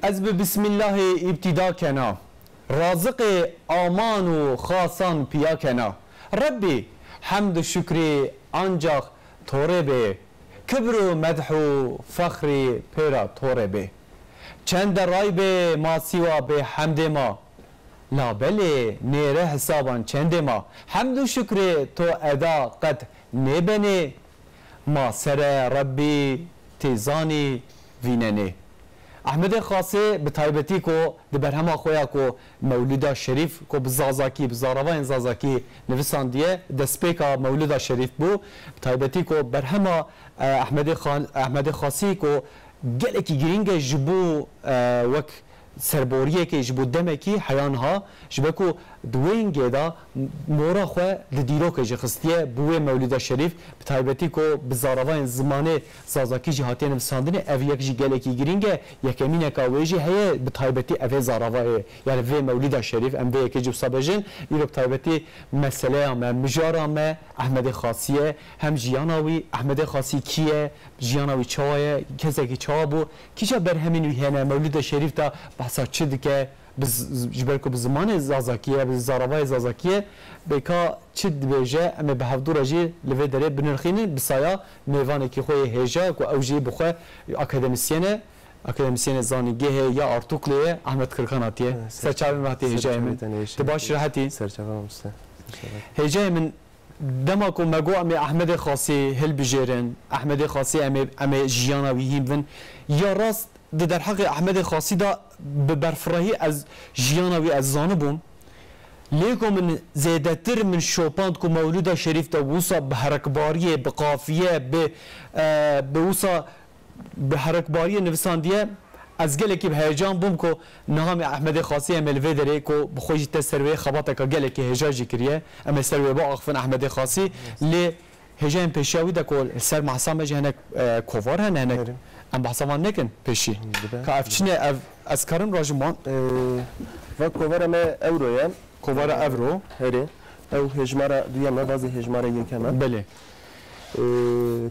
از به بسم الله ابتدا کنا رازق آمان و خاصان پیا کنا ربی حمد و شکر آنجا توره به کبر و مدح و فخر پیرا توره به چند رای به ما سوا به حمد ما لا بله نیره حسابان چند ما حمد و شکر تو ادا قد نبنه ما سر ربی تیزانی ویننه احمد خاصه به تایبتی کو دبر همه خویا کو مولد شریف کو بزازاکی بزاروان زازاکی نویساندیه دسپیکا مولد شریف بو تایبتی کو بر همه احمد خاصی کو گلکی گرینگ جبو وک سربوریه که جبو دمه کی حیان ها جبکو دوینگه دا مورا خو لدیرو که جخستیه بوی مولد شریف بتایبتی کو بزاروان زمانه زازاکی جهاتین بساندنه او یک جی گلکی گرینگه یکمینه که ویجی هیه بتایبتی او زاروای یعنی وی مولد شریف ام وی یکی جو سابجن ایرو بتایبتی مسئله ام مجار ام احمد خاصیه هم جیاناوی احمد خاصی کیه جیاناوی چاویه کسی که چاو بو کیجا بر همین ویهنه مولد شریف تا بحثا چه دیگه جبرکو به زمان زازاکیه به زاروای زازاکیه بکا چه بیجه اما به هفدور جی لوی داره بنرخینه بسایا میوانه کی خوی هجا کو اوجی بخو اکادمیسین زانیگه یا ارتوکلیه احمد کرکاناتیه سرچاوی مهتی هجا من تباش راحتی سرچاوی مسته هجا من دما کو مگو ام احمد خاصی هل بجرن احمد خاصی ام جیانا ویهیم یا راست در حق احمد خاصی دا به برفراهی از جیانوی از زانبوم لیکو من زیاده تر من شوپاند کو مولود شریف دا ووسا به حرکباریه به قافیه به ووسا به حرکباریه نویساندیه از گلکی به هیجان بوم کو نام احمد خاصی ملوی داره کو بخوجی تسروی خباته که گلکی هجاجی کریه اما سروی با اخفن احمد خاصی لی هجان پیشاوی دا کو سر محسام بجه هنک کووار هنک ام بحثوان نکن پیشی که افچینه از کارم راجمان و کووار ما اورویه کووار اورو هره او هجمارا دویامه بازی هجمارا یکمه بله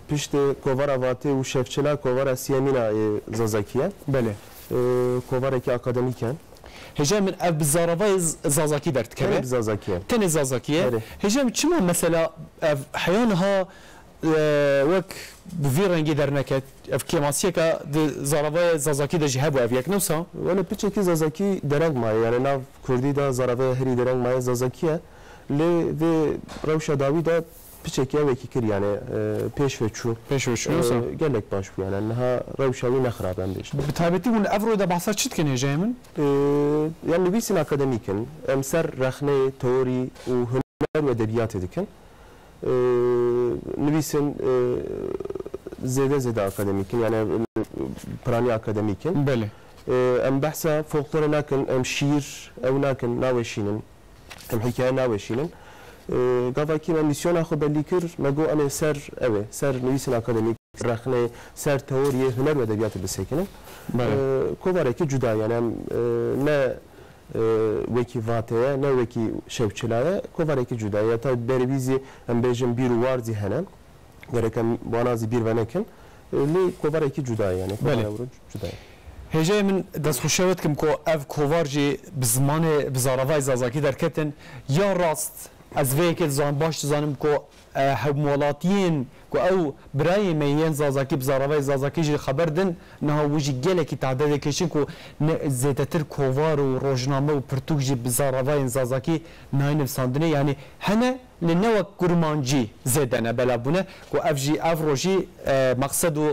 پشت کووار واته و شفچلا کووار سیمینا زازاکیه بله کووار کی اکادمیکن هجام من اف بزاروای زازاکی درد کره زازاکیه تن زازاکیه هجام چما مثلا حیانها وک بوی رنگی در نکت اف کماسیه که زاروای زازاکی ده جهب و اف یک نوسا ولی پیچه کی زازاکی درنگ مایه یعنی ناو کردی دا زاروای هری درنگ مایه زازاکیه لی و روشا داوی دا پیچه کی وکی کر یعنی پیش و چو نوسا گلک باش بو یعنی انها روشاوی نخراب هم بیشت بتابتی اون افرو ده بحثا چیت کنه جایمن یعنی نویسین اکادمیکن امسر رخنه توری و هنر و ادبیات دکن نویسن زیاده اکادمیکن یعنی پرانی اکادمیکن بله ام بحثا فولکلور ناکن ام شیر او ناکن ناوشینن ام حکایه ناوشینن قاعدة كي ميسيون أخو بالليكر مجو أنا سر نويسن أكاديميك رخنة سر توريه هنر وأدبيات بالسكنة كوبارة كي جدا يعني نا وكي فاتية نا وكي شوشلاية كوبارة كي جدا يا تا بريزي أم بيجم بيرو واردي هنا غيركم بانازي بير ونكن لي كوبارة كي جدا يعني كوبارة جدا هجای من دست خوشیت کم که اف کوارجی بزمان بزاروای زازاکی در کتن یا راست از وی که زان باش زانم که همولاتین که او برای میان زازاکی بزاروای زازاکی جی خبر دن نه وجی گله کی تعداد کشین که زیادتر کوار و روزنامه و پرتوک جی بزاروای زازاکی نه نفساندنه یعنی هنه لنوع کرمانجی زدنه بلابونه که افجی افروجی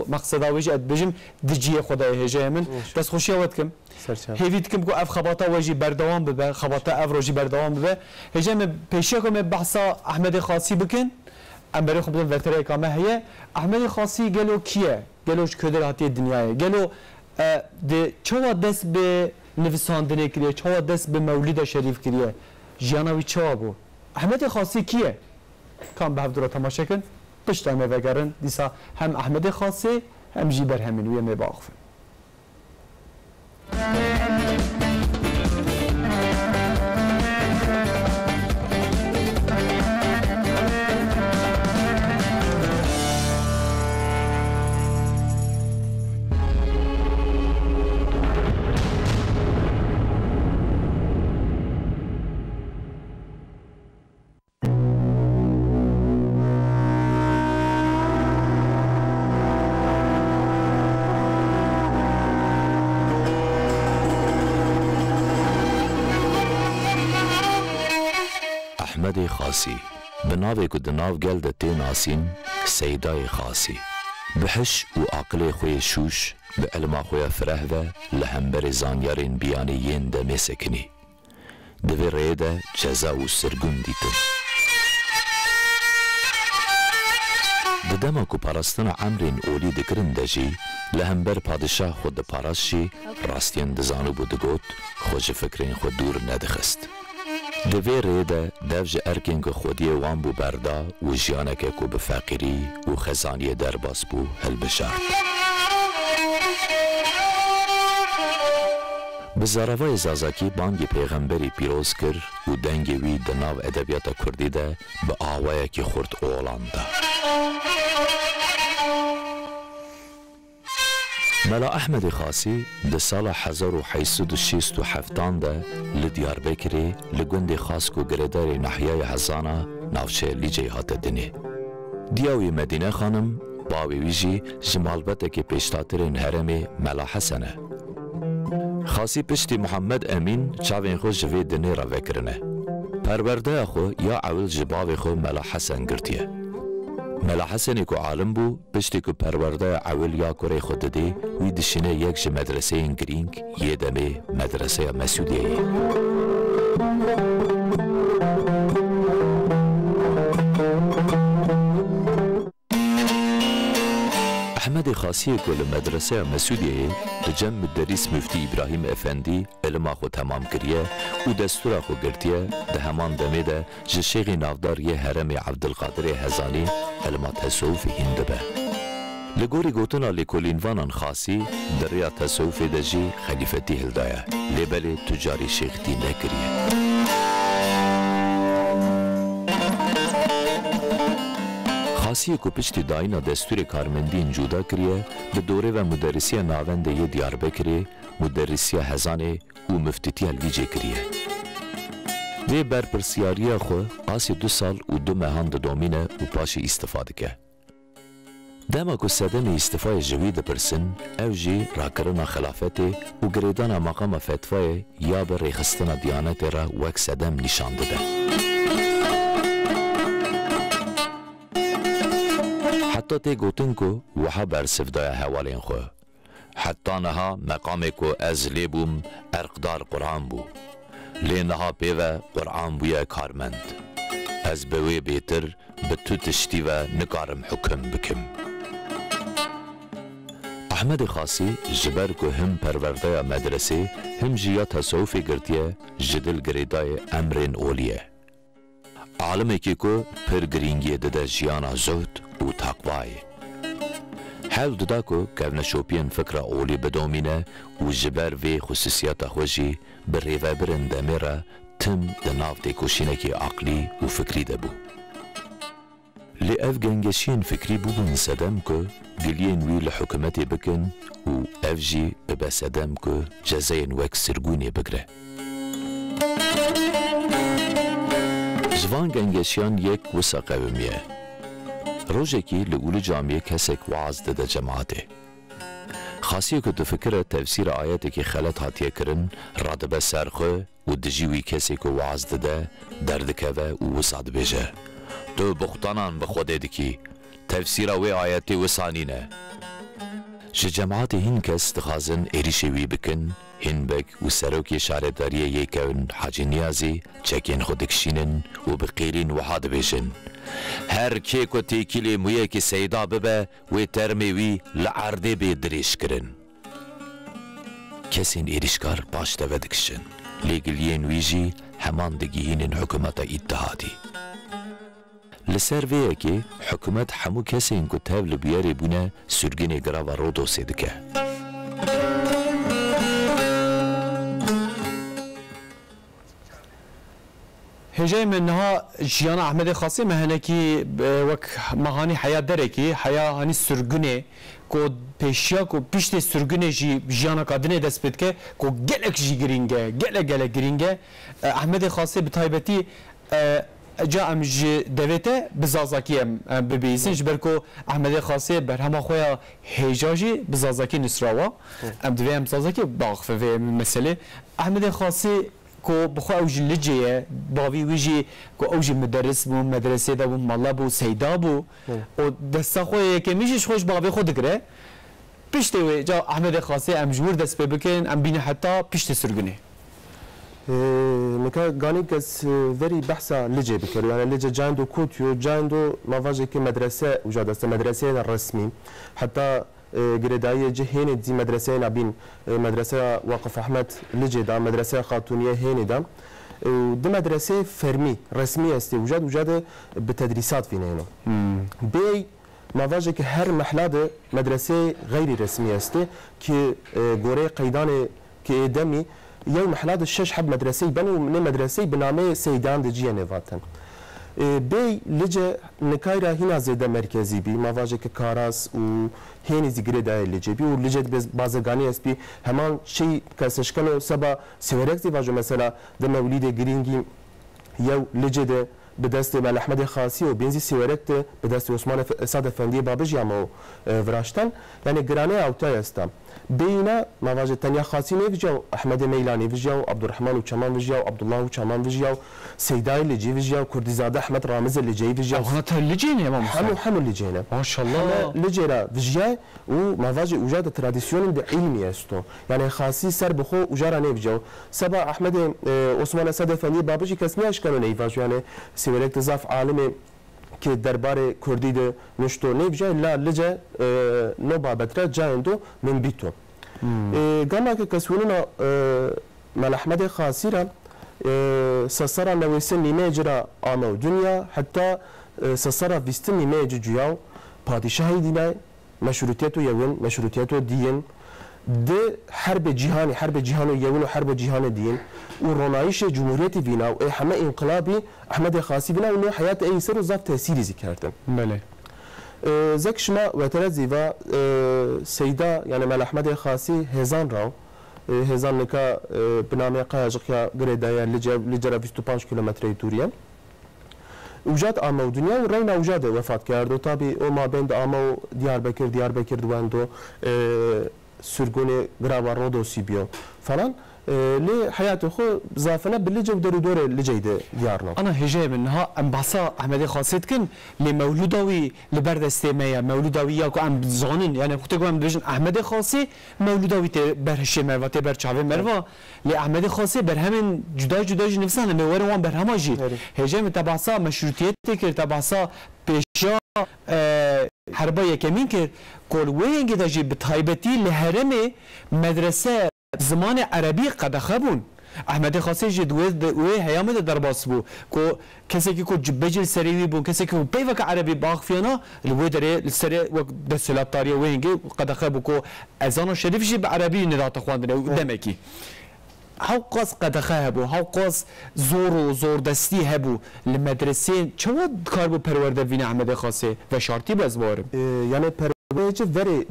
مقصد آویج ادبجم دجیه خدای هجای من دست خوشیت کم هیوید کم که اف خباتا وجی بردوام ببه خباتا افروجی بردوام ببه هجای من پیشی کم بحثا احمد خاصی بکن ام برای خوب وقتره کامه هیه احمد خاصی گلو کیه گلوش کدر هاتی دنیای گلو ده چوا دست به نویساندنه کریه چوا دست به مولد شریف کریه جانوی چوا بو احمد خاصی کیه کام به هفدورا تماشا کن پشت همه وگرن دیسا هم احمد خاصی هم جیبر همین وی می باقفن احمد خاصی بناوی که دناو گل ده تی ناسین سیدای خاصی بحش و عقل خوی شوش به علم خوی فره و لهمبر زانیارین بیانی ین دمی سکنی دوی ریده جزا و سرگون دیتن ددما کو پاراستن عمرین اولی دکرن دجی لهمبر پادشاه خود پاراستشی راستین دزانو بود گوت خوش فکرین خود دور ندخست دوی ریده دوج ارکین که خودی وان بو بردا و جیانکه کو بفقیری و خزانی درباس بو هل بشارد بزاراوای زازاکی بانگی پیغمبری پیروز کر و دنگی وی دناو ادبیات کردی ده به آوائه که خورد اولان ده ملا احمد خاصی ده سال 1867 ده لدیار بکری لگوند خاص کو گردار نحیای حزانا ناوچه لیجی هات دنی دیاوی مدینه خانم باوی ویجی جمالبته که پیشتاترین هرمی ملا حسنه خاصی پشتی محمد امین چاوین خو جوی دنی را وکرنه پرورده خو یا اول جباوی خو ملا حسن گرتیه ملا حسنی کو عالم بو پشتی کو پرورده اول یا کوری خود دی وی دشینه یک ج مدرسه گرینگ یه دمی مدرسه مسعودیه احمد خاصی کل مدرسه مسعودیه بجم مدرس مفتی ابراهیم افندی علم خو تمام کریه و دستور خو گرتیه ده همان دمه ده جشیغ نافدار یه حرم عبدالقادر هزانی علم تصوف هند به لگوری گوتنا لکولینوانان خاصی دریا تصوف دجی خلیفتی هلدایه لبل تجاری شیختی نکریه خاصی کو پشتی داینا دستور کارمندین جدا کریه به دوره و مدرسی ناوند یه دیار بکری مدرسی هزانه و مفتتی الویجه کریه وی برپرسیاری خو آسی 2 سال و 2 مهان دومینه و پاشی استفاده که دما کو سدم استفای جوید پرسن او جی راکرنا خلافت و گریدان مقام فتوای یا به ریخستن دیانت را وک سدم نشان داده حتی تی گوتن کو وحا برسفدای حوالین خو حتی نها مقام کو از لیبوم ارقدار قرآن بو لینها پیوه قرآن بویا کارمند از بوی بیتر به تو تشتی و نکارم حکم بکم احمد خاصی جبر کو هم پرورده مدرسه هم جیا تصوف گرتیه جدل گریدای امرین اولیه عالمی که کو پر گرینگی دده جیانا زهد و تقوای حال ددا کو کهونه شوپین فکر اولی بدومینه و جبر وی خصوصیات خوشی بر ریوه برنده میره تم دناف دی کوشینکی عقلی و فکری ده بو لی اف گنگشین فکری بودن سدم که گلین وی لحکومتی بکن و اف جی ببسدم که جزاین وک سرگونی بگره جوان گنگشیان یک وسا قومیه روزکی لگول جامعه کسک وعظ ده جماعته خاصیه که تو فکر تفسیر آیاتی که خلط هاتیه کرن رادبه سرخو و دجیوی کسی که وعظ ده دردکه و وساد بیجه تو بختانان بخوده دکی تفسیر وی آیاتی وسانینه ش جماعت هین کس دخازن ایریشوی بکن هین بک و سروکی شارداریه یکون حاجی نیازی چکین خودکشینن و بقیرین وحاد بیشن هر کی کو تیکیلی مویه که سیدا ببه و ترمی وی لعرده بی دریش کرن کسین ایریشکار باش دوودکشن لیگلین ویجی همان دگیهین حکومت اتحادی لسر ویه که حکومت همو کسین کو تاول بیاری بونه سرگین گرا و رودو سیدکه هجای منها جیان احمد خاصی مهنکی وک مهانی حیات داره که حیا هنی سرگونه کو پیشیا کو پیشت سرگونه جی جیان قادنه دست بد که کو گلک جی گرینگه گلک گرینگه احمد خاصی به تایبتی جا ام جی دویته بزازاکی ببیسن جبر کو احمد خاصی بر همه خویا هجاجی بزازاکی نسراوا ام دوی ام بزازاکی باغ فوی مسئله احمد خاصی کو بخو اوج لجيه باوی ویجی کو اوج مدرس بو مدرسه دا بو مالا بو سیدا بو و دستا خو که میشش خوش باوی خود گره پشت و جا احمد خاصی ام جور دست بکن ام بین حتی پشت سرگنه نکا گانی کس وری بحثا لجه بکر یعنی لجه جاندو کوتیو جاندو مواجه که مدرسه وجود است مدرسه رسمی حتی گردایی جهین دی مدرسه نبین مدرسه وقف احمد لجه دا مدرسه خاتونیه هینی دا ده مدرسه فرمی رسمی است وجود بتدریسات فينينو بي مواجه که هر محله مدرسه غیر رسمی است که گوره قیدان که دمی یو محلات الشش حب مدرسي بنو من مدرسي بنامه سيدان دجيه نواتن بي لجه نكايرا هنا زيادة مركزي بي مواجه كاراس و هيني زيگره دا لجه بي و لجه بازگاني اس بي همان شي كسشكنو سبا سيوريك زي واجه مثلا ده موليد گرينگي يو لجه ده بدست مال احمد خاصي و بينزي سيوريك بدست عثمان سعد افندي بابج يامو فراشتن يعني گرانه اوتا است بينا مواجه تانيا خاصي نيفجاو احمد ميلاني فيجاو عبد الرحمن وچمان فيجاو عبد الله وچمان فيجاو سيداي لجي فيجاو كردزاده احمد رامز لجي فيجاو هنا تلجينه يا ماما حمو لجينا ما شاء الله لجيرا فيجاي ومواجه وجاد تراديسيون ده علمي استو يعني خاصي سر بخو وجارا نيفجاو سبا احمد عثمان سعد افندي بابجي كسمي اشكالو نيفاج يعني سيوريك تزاف عالمي که درباره کردی ده نشتو نیفجای لا لجه نو بابتره جایندو من بیتو گاما که کسونونا مال احمد خاصی را سسرا نویسن نیمه جرا آمو دنیا حتی سسرا ویستن نیمه جویاو پادشاهی دینای مشروطیتو یون مشروطیتو دین ده حرب جهانو یون و حرب جهان دین و رونایش جمهوریت وینا و همه انقلابی احمد خاصی وینا و نو حیات ایسر و زاف تأثیری ذکرتن بله زك شما وترد زيفا سيدا يعني مال احمد خاصي هزان راو هزان نكا بنامي قاجقيا غريدايا لجرا 25 كيلومتر دوريا وجات آمو دنيا ورينا وجاد وفات كاردو طابي او ما بين آمو ديار بكر دواندو سرگون غراوا رودو سيبيو فلان لي حياته خو زافنا باللجه ودور دور لجيده ديارنا انا هجاي منها ام بحثا احمد خاصيت كن لمولودوي لبرد استمايا مولودوي ياكو ام بزغنن يعني وقت قام بجن احمد خاصي مولودوي برهشه مروا تبر چاوي مروا لاحمد خاصي برهم جدا نفسنا مور وان برهماجي هجاي متبعصا مشروطيت كر تبعصا بيشا حربا يكمين كر كل وين كده جي بتايبتي لهرمه مدرسه زمان عربی قد خبون احمد خاصی جد و هیامد درباس بو کو کسی که کو جبجل سریوی بو کسی که پیوک عربی باغفیانا لو دره سری و دسلات تاریه و اینگه قد خبو کو اذان شریف جی عربی ندات خواندنه دمکی هاو قاس قد خابو هاو قاس زور دستی هبو لمدرسه چه کار بو پرورده وین احمد خاصی و شرطی بزوارم یعنی ويجي فري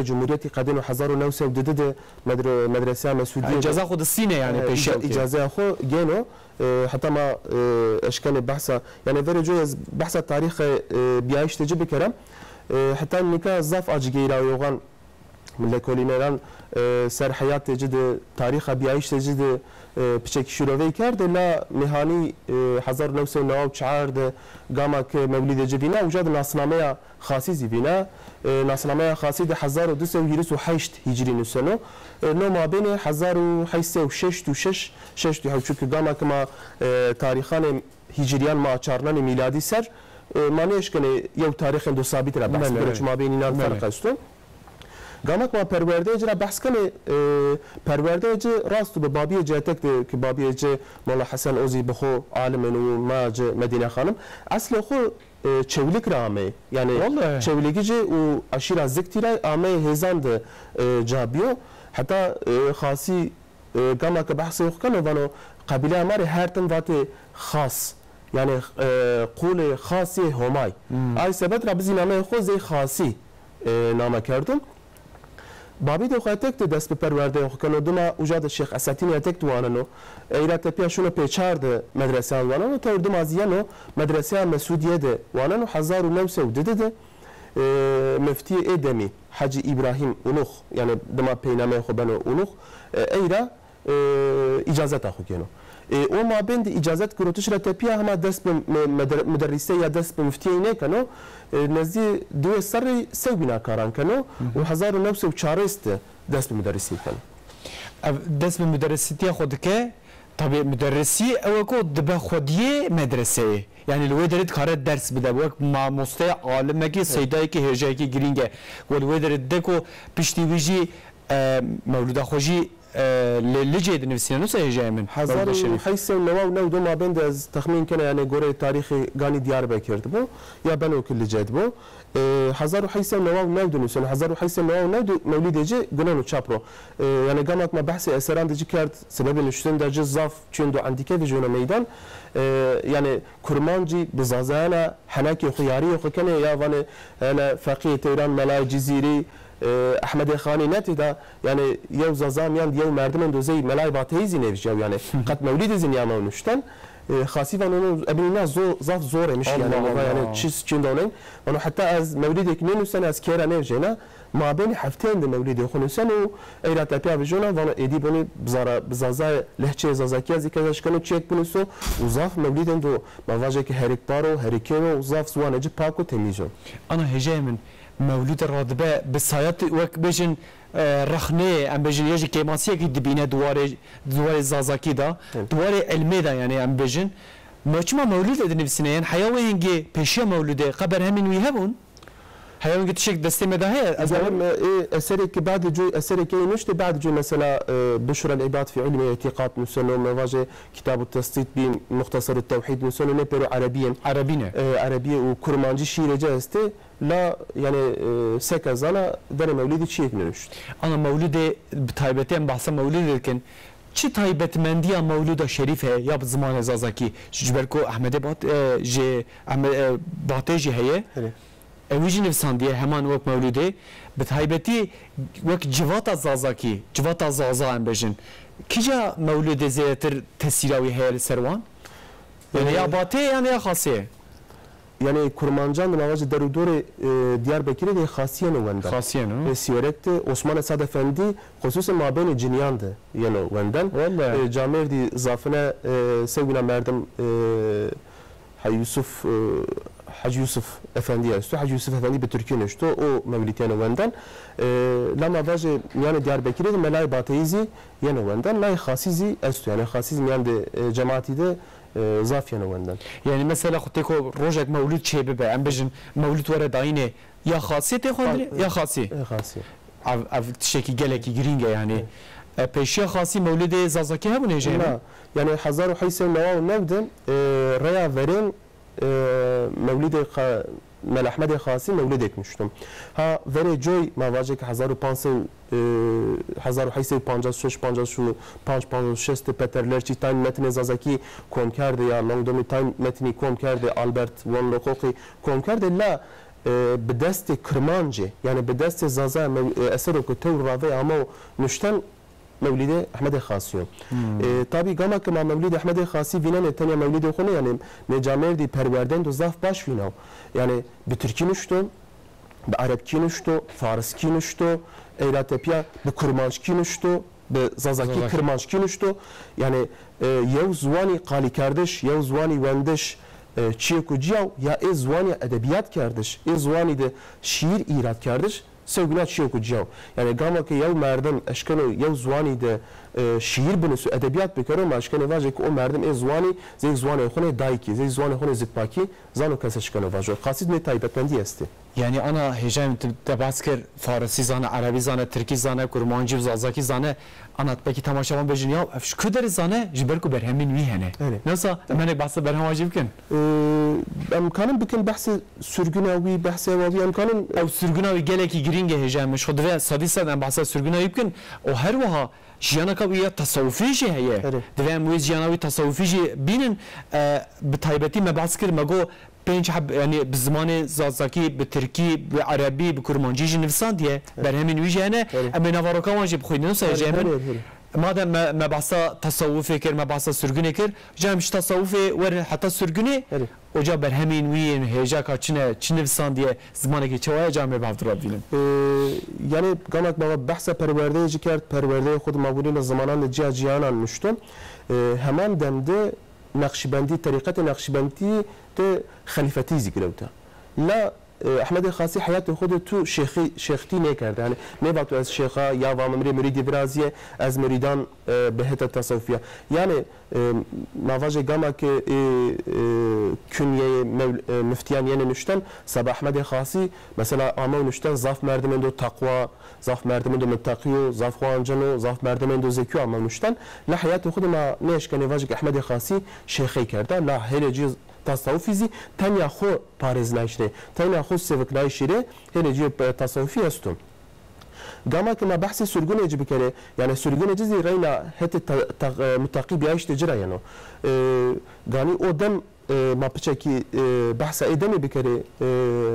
جمهوريتي قديم 1902 مدرسه مسعوديه اجازه خد الصينه يعني اجازه خو جينو حتى ما اشكال بحثه يعني فري جوز بحث التاريخ بيعيش تجيب كرم حتى نكا زاف اجيرا يوغان من لكولينران سر حيات جد تاريخ بيعيش تجد بشكل شروعي كرد لا مهاني 1994 قام كمولد جبينا وجد ناسنامه خاصي زبينا ناسنامه خاصي ده 1228 هجري نسنو نو ما بين 1606 çünkü قام كما تاريخان هجريان ما چارنان ميلادي سر مانيش كنه يو تاريخ دو ثابت را بحث برچ ما بيننا فرق است گامک ما پرورده اجرا بحث کنه پرورده اجرا راست به بابی جاتک که بابی اجرا مولا حسن اوزی بخو عالم و ماج مدینه خانم اصل خو چولیک رامه یعنی چولیکی جه و اشیر از ذکری آمه هزاند جابیو حتی خاصی گامک بحث کنه وانو قبیله امر هر تن وقت خاص يعني قول خاصی همای ای سبت را بزی نامه خو زی خاصی نامه کردم بابي دو خاتك دست به پرورده خو کنو دما وجاد الشيخ اساتين يتك توانو ايرات بياشونو بيچارد مدرسه وانو تو دم ازيانو مدرسه مسعوديه ده وانو 1902 مفتي ادمي حاجي ابراهيم اونوخ يعني دما بينامه خو بنو اونوخ ايرا اجازت اخو کنو او ما بین اجازت گروتش را تپیا هم دست به مدرسه یا دست به مفتی نه کنو نزدی دو سر سو بنا کاران کنو و 1904 است دست به مدرسی کنو دست به مدرسیتی خود که طبعا مدرسی او کو دبه خودی مدرسه یعنی لوی درید کار درس بده وقت ما مسته عالمه کی سیدای کی هجای کی گرینگه و لوی درید دکو پشتی ویجی مولود خوشی لجد نفسنا نسه هجای من 1999 ما بند از تخمین کنه یعنی گوره تاریخی گانی دیاربکر بو یا بنو کل جد بو 1999 سنه 1999 مولد جه گنانو چاپرو یعنی قامت ما بحث اسران دجی کرد سبب نشتن در جزاف چندو عندی که وجونا میدان يعني كرمانجي بزازانا حناكي خياري وخكني يا فاني انا فقيه تيران ملاي جزيري احمد خاني نتدا يعني يو زازام يان يو مردمن دو زي ملاي باتيزي نيفجاو يعني قد مولد زنيا مونشتن خاصي فانو ابنينا زاف زوره مش يعني تشيس چندونين وانو حتى از مولدك نينو سنه از كيرا نيفجينا ما بين حفتين مولدي خونو سنه ايرا تابيا بجونا وانو ايدي بني بزازا لهچه زازاكي از كذاش كانو تشيك بنسو وزاف مولدن دو مواجهك هريك بارو هريكينو وزاف زوانه جي باكو تميزو انا هجاي من مولود الرادبه بسايات وك بيجن رخنه ام بيجن يجي كيماسيه كي دبينه دوار زازاكي دا دوار علمي دا يعني ام بيجن ما مولود ادن نفسنا حيوانجي بيشي مولوده قبر همين ويهبون حيوانجي تشك دستي مداهيه ازلم اثري كي بعد جو اثري كي مش بعد جو مثلا بشرى العباد في علم الاعتقاد مسنو مواجه كتاب التسطيط بمختصر التوحيد مسنو نبرو عربيا عربيه وكرمانجي شيرجه استي لا يعني سكه زانا در مولدي چيك نوشت انا مولود بتايبتين بحث مولود لكن چی تایبەتمەندیە مولود شریف هەیە یا زمان زازاکی جبرکو احمد بات جه احمد باتجی هەیە اویجی نفساندیه همان وقت مولوده بتایبەتی وقت جوات زازاکی جوات زازا ام بجن کجا مولود زیاتر تسیراوی هەیە سروان یعنی یا باته یعنی یا خاصیه يعني كرمانجان من أواجه درودور دياربكر ده خاصية نوندن خاصية نو سيارت عثمان سعد أفندي خصوصا ما بين جنيان ده يعني وندن جامعة دي زافنا سوينا مردم حج يوسف أفندي استو حج يوسف أفندي بتركيا نشتو أو موليتين وندن لما واجه يعني دياربكر ده ملاي باتيزي يعني وندن لا خاصيزي استو يعني خاصيزي يعني جماعتي ده زافيا نوندن يعني مثلا خطيكو روجك مولود شي ببا ام بجن مولود ورا داينه يا خاصيته خاندري يا خاصي اف تشكي جلكي جرينجا يعني بيشي خاصي مولود زازاكي هبون هجي يعني حزار وحيسن نواو نودن ريا فيرين مولود مال احمد خاصي مولدك مشتم ها وری جوی ما واجه که 1556 پتر لرچی تایم متن زازاکی کم کرده یا لانگدومی تایم متنی کم کرده آلبرت وان لوکوقی کم کرده لا به دست کرمانجه یعنی به دست زازا اثر که تو راوی اما نشتن مولد احمد خاصیو طبعا گاما که ما مولد احمد خاصی وینن تنیا مولد خونه یعنی نجامر دی پروردن دو زاف باش ویناو یعنی به ترکی نشتو به عربکی نشتو فارسکی نشتو ایراتپیا به کرمانشکی نشتو به زازاکی کرمانشکی نشتو یعنی یو زوانی قالی کردش یو زوانی وندش چیکو جیاو یا ای زوانی ادبیات کردش ای زوانی ده شیر ایراد کردش سوگنا چیکو جیاو یعنی گاما که یو مردم اشکنو یو زوانی ده شیر بنویسه ادبیات بکنه ما اشکنه واجه که اون مردم ای زوانی زی زوانی خونه دایکی زی زوانی خونه زیپاکی زانو کس اشکنه واجه قاصد نتایبتمندی است يعني أنا هجاي تبعسكر فارسي زانه عربي زانه تركي زانه كرمانجي وزازاكي زانه أنا تبكي تماشا بجن يا أفش كدر زانه جبركو برهمين ويهنه نصا منك بحث برهم واجب كن امكانم بكن بحث سرگناوي بحث واوي امكانم او سرگناوي گلكي گرينگ هجاي مش خدوه ساديسا ام بحث سرگناوي بكن او هر وها جيانا كويا تصوفي جي هي دوام وي جياناوي تصوفي جي بينن بتايبتي مبعسكر ماغو بينج حب يعني بالزمان زازاكي بالتركي بالعربي بكرمانجي نفسان ديه برهمين ويجي انا اما نافاروكا واجب خوينا نص جامن madem me bahsa tasavvuf kir me bahsa sürgüne kir jamş tasavvuf verin hatta sürgüne oca berhemin wiyin hejaka çine san diye zamanı çawaya cami bavdura bilim yani gamak baba bahsa perverdeyi kert perverdeyi xud mabulin zamanan cihanan müştüm hemen demde Nakşibendi tarikat Nakşibendi de halifeti zikrevta la احمد خاصی حیات خود تو شیختی نکرده یعنی نه وقت از شیخا یا وامری مرید برازیه از مریدان بهت تصوفیه یعنی نواجه گاما که کنیه مفتیان یعنی نشتن سبا احمد خاصی مثلا آمو نشتن ضاف مردمن دو تقوا ضاف مردمن دو متقیو ضاف خوانجنو ضاف مردمن دو زکیو آمو نشتن لا حیات خود ما نیش که نواجه احمد خاصی شیخی کرده لا هر جیز تصوفی تنیا خو پارز نشده تنیا خو سوک نشده هر جیب تصوفی هستم گاما که ما بحث سرگون اجب کرده یعنی سرگون اجزی رینا هت متقی بیایش تجرا یعنی گانی او دم ما بچکی بحث ایدمی بکره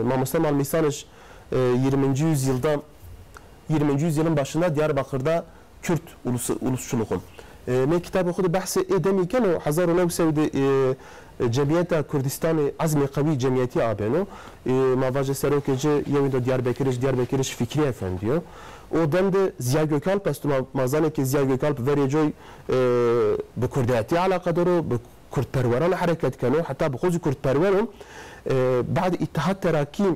ما مسلمان میسانش 20. yüzyılda 20. yüzyılın başında Diyarbakır'da Kürt ulusçuluğun ne kitabı okudu bahsi edemiyken o 1900'de Cemiyeta Kürdistan'ı azmi kavi cemiyeti abeno mavaje serokeci yevinde Diyarbakır'ış Fikri Efendi diyor. O demde Ziya Gökalp astuma mazane ki Ziya Gökalp vereceği bu Kürdiyeti alakadarı bu Kürt perveran hareket kanu hatta bu kuzu Kürt perveran بعد اتحاد تراكيم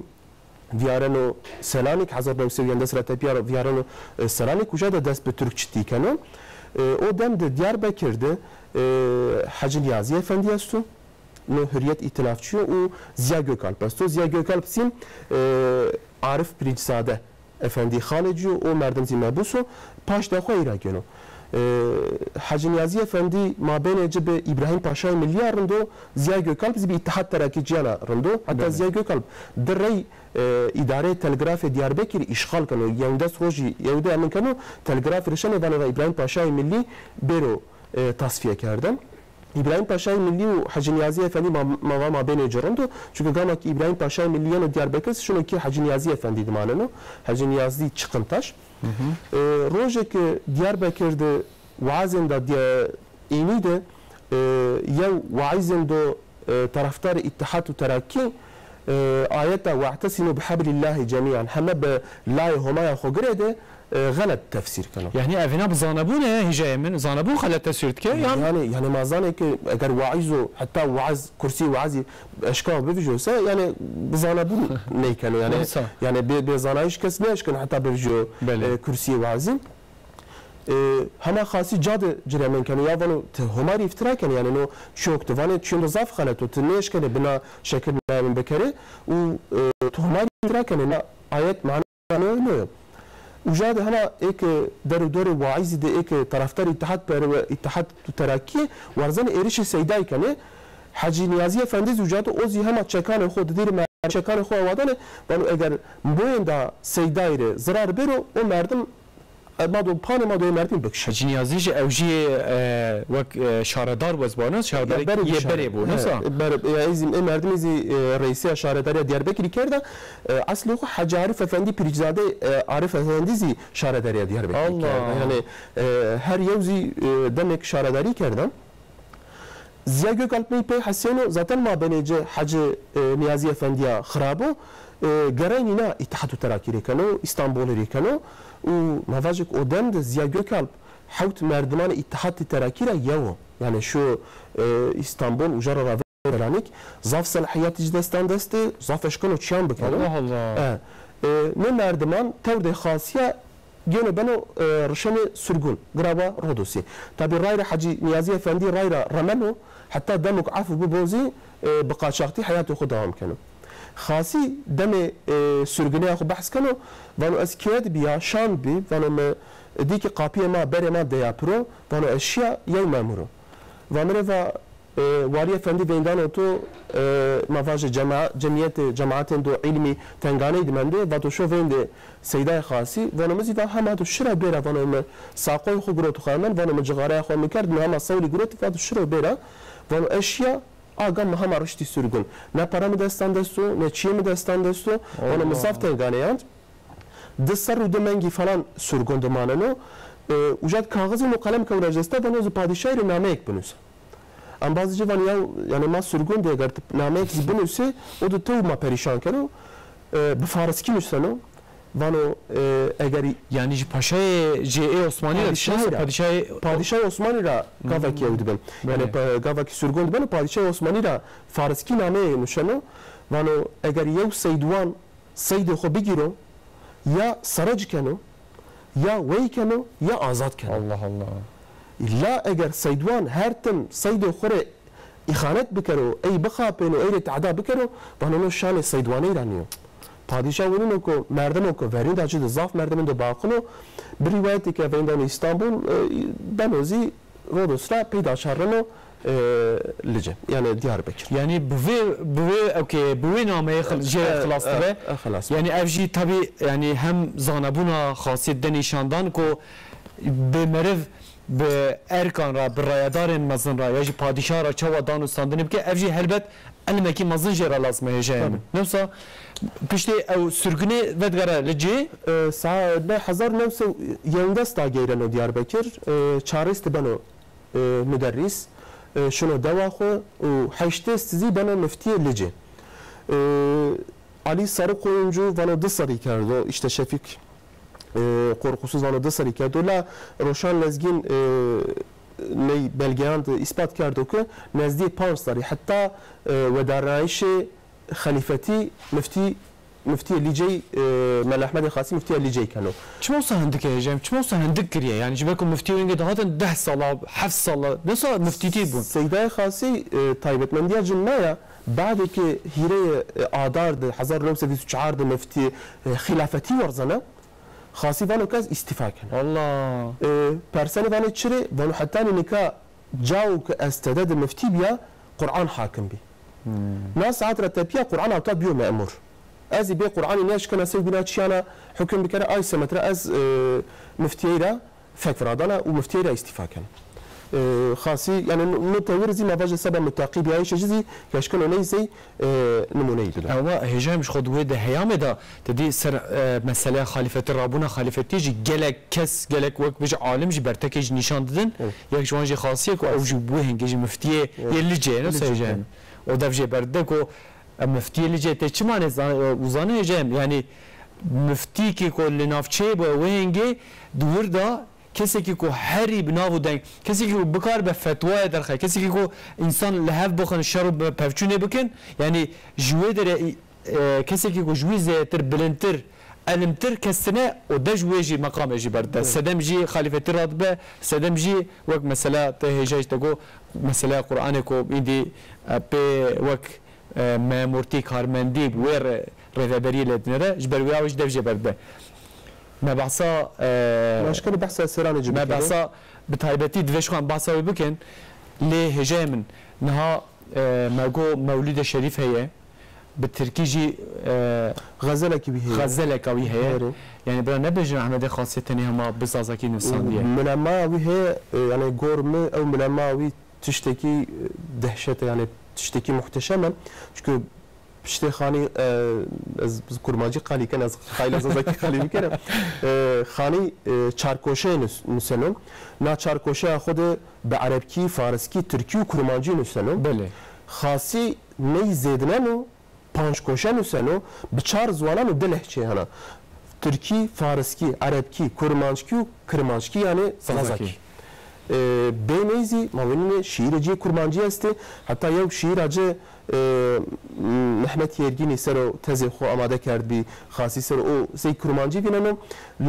فيارانو سلانيك 1900 دسرة تبيار فيارانو سلانيك وجاده دست به ترکچتی کنو او دم de Diyarbakır'da Hacı Niyazi Efendi astu no Hürriyet İtilafçı o Ziya Gökalp astu Ziya Gökalp sim Arif Birincisade Efendi Haleci o merdem zimebusu paş da khoyra geno Hacı Niyazi Efendi mabene be İbrahim Paşa Milliye rındo Ziya Gökalp zibi İttihat Terakki Ciyana rındo hatta Ziya Gökalp derrey idare telgraf Diyarbakır işgal kano yevdes hoji yevde emin kano telgraf rişane vana İbrahim Paşa Milli bero tasfiye kerdem İbrahim Paşa Milli ve Hacı Niyazi Efendi mabene cerrındo çünkü gamak İbrahim Paşa Milliye Diyarbakır şunu ki Hacı Niyazi Efendi dimaneno Hacı Niyazi çıkıntaş روزك دياربكر ده وعزن ده إني ده يو وعزن ده طرفتار اتحاد وتراكي آياتا واعتصموا بحبل الله جميعا هما بلا هما خجرة ده غلط تفسير كانوا يعني أفنا بزانبونه هجاء من زانبون غلط تفسير كه يعني ما زانك أجر وعزو حتى وعز كرسي وعزي أشكال بفجوسه يعني بزانبون نيكانوا يعني بزانايش كس نيش كان حتى بفجو كرسي وعزي هما خاصي جاد جريمن كانوا يافنو هماري افتراء كان يعني انه شوك تفاني تشون ضاف خلته تنيش كان بنا شكل من بكري و هماري افتراء كان آيات معنا انه وجاد هنا ايك دور واعز دي ايك طرفدار اتحاد تراكي ورزن ايريش سيداي كان حاجي نيازي افندي وجاد اوزي هما تشكان خود دير ما تشكان خو وادن بانو اگر بويندا سيدايره zarar bero o merdim ما دو پان ما دو مردم بکش. حاجی نیازیش اوجی وک شاردار وزبانه شاردار یه بره بود نه؟ بره ایزیم مردم ایزی رئیسی شارداری دیاربکری کرده اصلی خو حاج عارف افندی پیرزاده عارف افندی زی شارداری دیاربکری کرده یعنی هر یوزی دمک شارداری کردن Ziya Gökalp'ın pey Hasan'ı zaten ma benece Hacı Niyazi Efendi'ye xarabo gereğine İttihat Terakki kano İstanbul'u kano و مواجهك قدام ده زيا جوكالب حوت مردمان اتحاد التراكي يو يعني شو اسطنبول وجرى رافيرانيك ظاف صلاحيات جدستان دسته ظاف اشكال وشيان بكره الله الله من مردمان تود خاصيه جينا بنو رشاني سرغون غرابا رودوسي تابي رايره حجي نيازي افندي رايره رمنو حتى دمك عفو ببوزي بقى شاختي حياته خدام كانوا خاصی دم سرگنی آخو بحث کنو وانو از کیاد بیا شان بی وانو دی که قاپی ما بره ما دیا پرو وانو اشیا یو مامورو وامره و واری فندی ویندان تو مواج جمعیت جماعت دو علمی تنگانی دمنده و تو شو وینده سیدای خاصی وانو مزی و همه تو شرا بیره وانو ساقوی خو گروت خواهمن وانو مجغاره خو میکرد نه همه سولی گروت و تو شرا بیره وانو اشیا آگام هم رشتی سرگون نه پرا می دستان دستو نه چی می دستان دستو و نه مسافت انگانیاند دستر رو دمنگی فلان سرگون دماننو وجد کاغذ و قلم که ورجسته و نوز پادشاهی رو نامه یک بنویسه ام بعضی جوان یعنی ما سرگون دیگر نامه یک بنویسه و دو تو ما پریشان کنو به فارسی نوشتنو وانو اگری یعنی پاشای جی عثمانی پادشاه عثمانی را گاوا کی بود بن یعنی گاوا کی سرگون بن پادشاه عثمانی را فارسی نامه نوشتنو وانو اگر یو سیدوان سید خو بگیرو یا سرج کنو یا وی کنو یا آزاد کنو الله الله لا اگر سیدوان هر تن سید خوره اخانت بکرو ای بخاپن و ای تعدا بکرو وانو شان سیدوانی رانیو پادشاه ونو کو مردم کو ورین دا چه ضعف مردم دو باقلو به روایتی که ویندان استانبول بنوزی رودسرا پیدا شرنو لجه یعنی دیاربکر یعنی بوی اوکی بوی نامه خلاص تبه یعنی افجی طبی یعنی هم زانبونا خاصیت دنیشاندان کو به مرو به ارکان را به رایدار مزن را یا پادشاه را چه دانو ساندنی بکه افجی هلبت علمکی مزن جرا لازمه هجه نفسا پشتی او سرگنی ودگره لجه ساعت 1911 تا گیرنو دیاربکر چارست بنو مدرس شنو دوا خو و حشته استزی بنا مفتي لجه علي سرق oyuncu vano dısarı کرد işte Şefik korkusuz vano dısarı کرد لا روشان لزگین نی belgeand ispat کرد که نزدیک 5 سری حتی و در رئیس خلیفتی مفتي ليجي مال احمد الخاسي مفتي ليجي كانوا شو صهندك يا جماعه شو صهندك كريا يعني جبكم مفتي وين قد هذا 10 صلاه حف صلاه نص مفتي تيبون سيداي خاسي طيبت من ديال جنايا بعد كي هيري آدار 1904 مفتي خلافتي ورزنا خاصي فانو كاز استفاء كان الله بارساني فانو تشري فانو حتى نكا جاو استعداد المفتي بيا قرآن حاكم بي ناس ساعات رتبيا قرآن أو بيو مأمور از بی قرآنی نیش کنه سوی بنا چیانا حکم بکره آی سمتره از مفتیه را فکر دانه و مفتیه را استفاده کنه خاصی یعنی نتویر زی مواجه سبب متعقب یا ایش چیزی که اشکال نیزی نمونه ای داره. اما هجامش خود وید هیام دا تدی سر مسئله خلیفت رابونا خلیفتی جی گلک کس گلک وقت بج عالم جی برتکج نشان دادن یک جوان جی خاصیه کو اوج بو هنگی مفتیه یلی جه نسه هجام و دفجه برده کو مفتي اللي جت چمان وزانه جم يعني مفتي كي كل نافچه با وينگي دور دا کسی که کو هری بناو دنگ کسی که بکار به فتوا درخه کسی که کو انسان لهف بخن شر پفچونه بکن یعنی جوی در کسی که کو جوی زیتر بلندتر علمتر کسنه و دجویجی مقام جی برده سدم جی خلیفتی راتبه سدم جی وقت مثلا تهجاج تگو مثلا قرآن کو ایدی به وقت مامورتی کارمندی ویر رهبری لدنره جبر ویاوش دفجه برده مبعثا مشکل بحث سران جبر مبعثا بتایبتی دوش خان بحثا بکن لی هجامن نها مگو مولد شریف هیه بالتركي جي غزلة كبيرة غزلة كوي هي يعني برا نبجي أحمد خاصة تاني هما بزازكي نفسانية من ما وهي يعني قرمة أو من ما وي تشتكي دهشة يعني تشتكي محتشمة çünkü işte خاني از kurmancı قالي كان از خايل از زكي خالي بكره خاني چاركوشه نسنم نا چاركوشه خود به عربکی فارسکی ترکی و kurmancı نسنم بله خاصی نی زیدنانو پانچ نسنو به چار زوانانو دلهچه هنا ترکی فارسکی عربکی kurmancı و کرمانچی yani زازaki بینیزی ماوینه شیرجی kurmancı است حتی یک شیرجی محمد یرگینی سر تزه خو آماده کرد بی خاصی سر او سی kurmancı بیننم